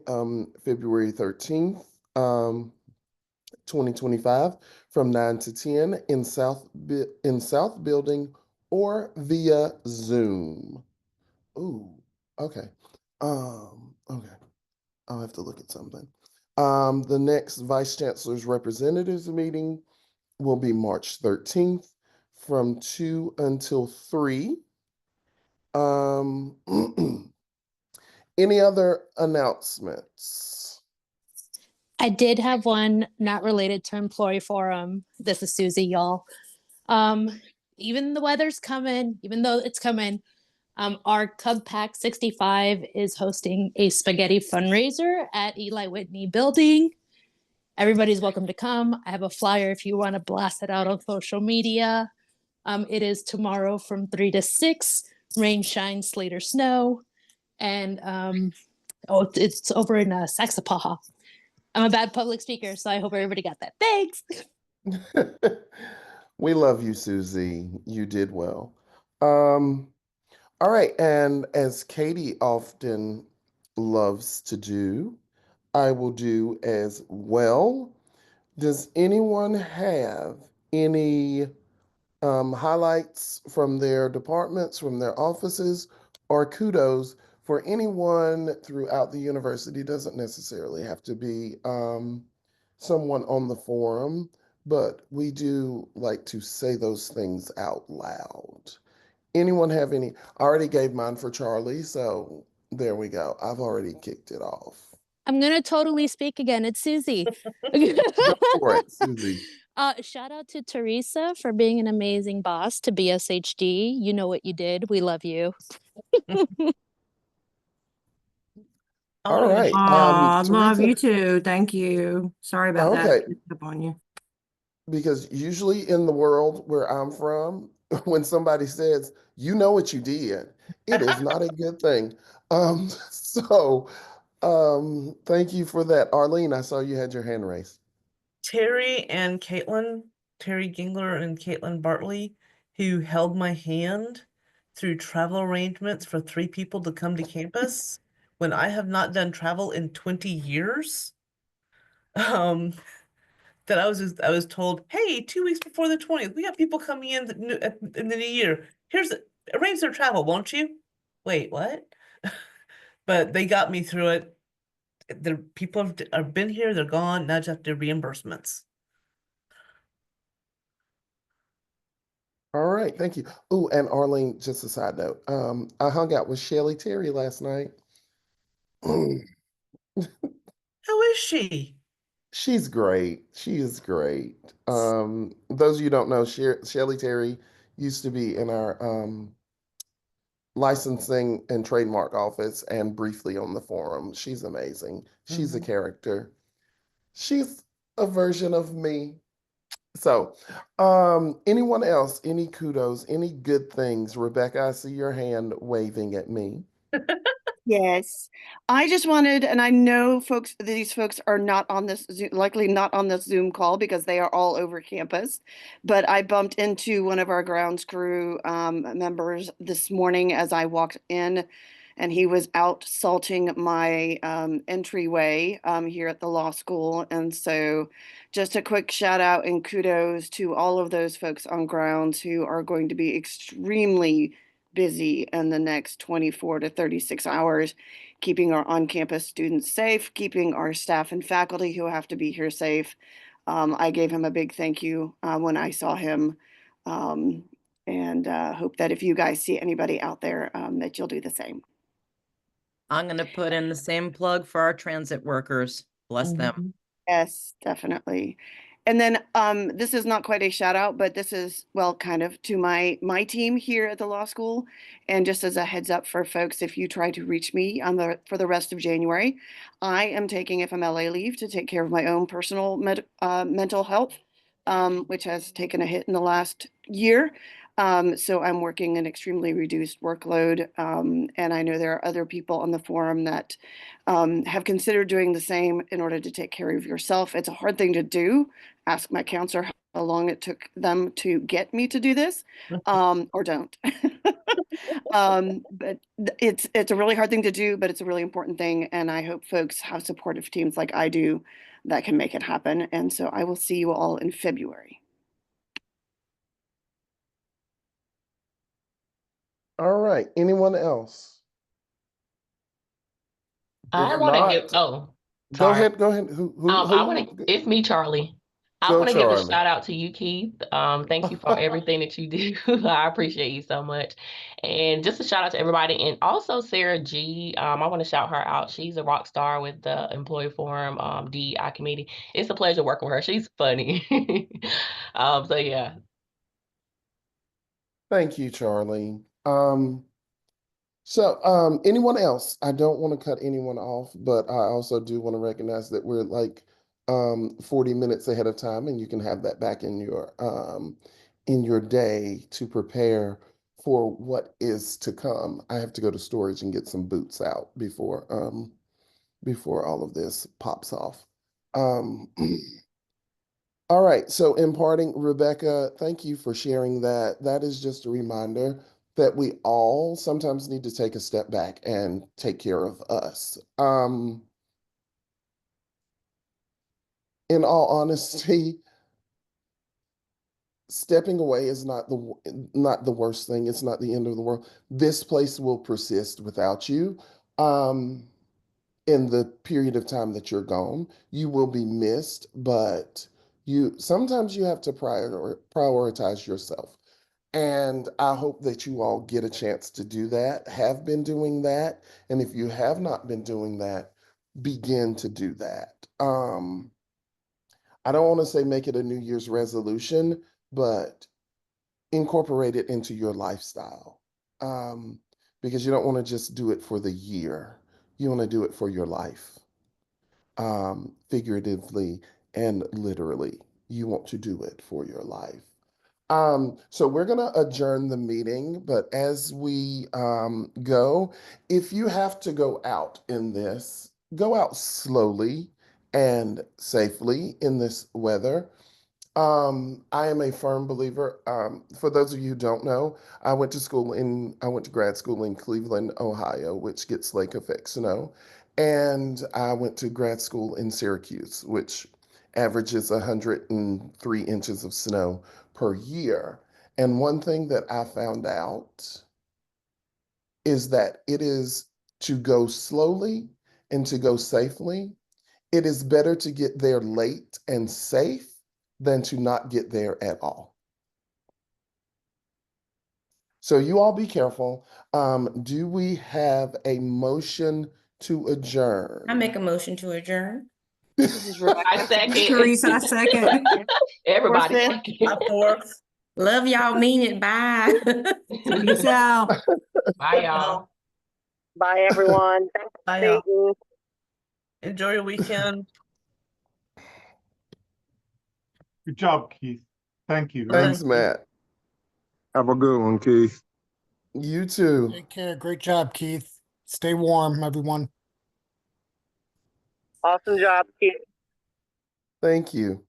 February 13th, 2025 from 9 to 10 in South Building or via Zoom. Ooh, okay. Okay. I'll have to look at something. The next Vice Chancellor's Representatives meeting will be March 13th from 2 until 3. Any other announcements? I did have one not related to employee forum. This is Susie, y'all. Even the weather's coming, even though it's coming, our Cub Pack 65 is hosting a spaghetti fundraiser at Eli Whitney Building. Everybody's welcome to come. I have a flyer if you want to blast it out on social media. It is tomorrow from 3 to 6, rain, shine, sleet, or snow. And it's over in Saxapaha. I'm a bad public speaker, so I hope everybody got that. Thanks. We love you, Susie. You did well. All right, and as Katie often loves to do, I will do as well. Does anyone have any highlights from their departments, from their offices, or kudos for anyone throughout the university? Doesn't necessarily have to be someone on the forum, but we do like to say those things out loud. Anyone have any? I already gave mine for Charlie, so there we go. I've already kicked it off. I'm gonna totally speak again. It's Susie. Go for it, Susie. Shout out to Teresa for being an amazing boss to BSHD. You know what you did. We love you. All right. Aw, love Teresa, you too. Thank you. Sorry about that. okay, Up on you. because usually in the world where I'm from, when somebody says, you know what you did, it is not a good thing. So thank you for that. Arlene, I saw you had your hand raised. Terry and Caitlin, Terry Gingler and Caitlin Bartley, who held my hand through travel arrangements for 3 people to come to campus when I have not done travel in 20 years. That I was told, hey, 2 weeks before the 20th, we have people coming in in the new year. Arrange their travel, won't you? Wait, what? But they got me through it. The people have been here, they're gone. Now just have to do reimbursements. All right, thank you. Oh, and Arlene, just a side note. I hung out with Shelly Terry last night. How is she? She's great. She is great. Those of you who don't know, Shelly Terry used to be in our licensing and trademark office and briefly on the forum. She's amazing. She's a character. She's a version of me. So, anyone else, any kudos, any good things? Rebecca, I see your hand waving at me. Yes, I just wanted, and I know these folks are not on this, likely not on this Zoom call because they are all over campus. But I bumped into one of our grounds crew members this morning as I walked in, and he was out salting my entryway here at the law school. And so just a quick shout out and kudos to all of those folks on grounds who are going to be extremely busy in the next 24 to 36 hours, keeping our on-campus students safe, keeping our staff and faculty who have to be here safe. I gave him a big thank you when I saw him, and hope that if you guys see anybody out there, that you'll do the same. I'm going to put in the same plug for our transit workers. Bless them. Yes, definitely. And then this is not quite a shout out, but this is, well, kind of to my team here at the law school. And just as a heads up for folks, if you try to reach me for the rest of January, I am taking FMLA leave to take care of my own personal mental health, which has taken a hit in the last year. So I'm working an extremely reduced workload. And I know there are other people on the forum that have considered doing the same in order to take care of yourself. It's a hard thing to do. Ask my counselor how long it took them to get me to do this, or don't. But it's a really hard thing to do, but it's a really important thing. And I hope folks have supportive teams like I do that can make it happen. And so I will see you all in February. All right. Anyone else? I If want to not, give, oh, go sorry. ahead. Go ahead. I want to, it's me, Charlie. I Go, want to give a Charlie. shout out to you, Keith. Thank you for everything that you do. I appreciate you so much. And just a shout out to everybody. And also Sarah G. I want to shout her out. She's a rock star with the Employee Forum DEI committee. It's a pleasure working with her. She's funny. So yeah. Thank you, Charlie. Anyone else? I don't want to cut anyone off, but I also do want to recognize that we're like 40 minutes ahead of time, and you can have that back in your day to prepare for what is to come. I have to go to storage and get some boots out before all of this pops off. All right, so in parting, Rebecca, thank you for sharing that. That is just a reminder that we all sometimes need to take a step back and take care of us. In all honesty, stepping away is not the worst thing. It's not the end of the world. This place will persist without you. In the period of time that you're gone, you will be missed, but sometimes you have to prioritize yourself. And I hope that you all get a chance to do that, have been doing that. And if you have not been doing that, begin to do that. I don't want to say make it a New Year's resolution, but incorporate it into your lifestyle. Because you don't want to just do it for the year. You want to do it for your life. Figuratively and literally. You want to do it for your life. So we're going to adjourn the meeting, but as we go, if you have to go out in this, go out slowly and safely in this weather. I am a firm believer. For those of you who don't know, I went to grad school in Cleveland, Ohio, which gets lake effect snow. And I went to grad school in Syracuse, which averages 103 inches of snow per year. And one thing that I found out is that it is to go slowly and to go safely. It is better to get there late and safe than to not get there at all. So you all be careful. Do we have a motion to adjourn? I make a motion to adjourn. This is Rebecca. I second. Teresa, I second. Everybody Fourth, second. a fourth. Love y'all, mean it. Bye. Peace out. Bye, y'all. Bye, everyone. Bye, y'all. Meeting. Enjoy your weekend. Good job, Keith. Thank you. Thanks, Matt. Have a good one, Keith. You too. Take care. Great job, Keith. Stay warm, everyone. Awesome job, Keith. Thank you.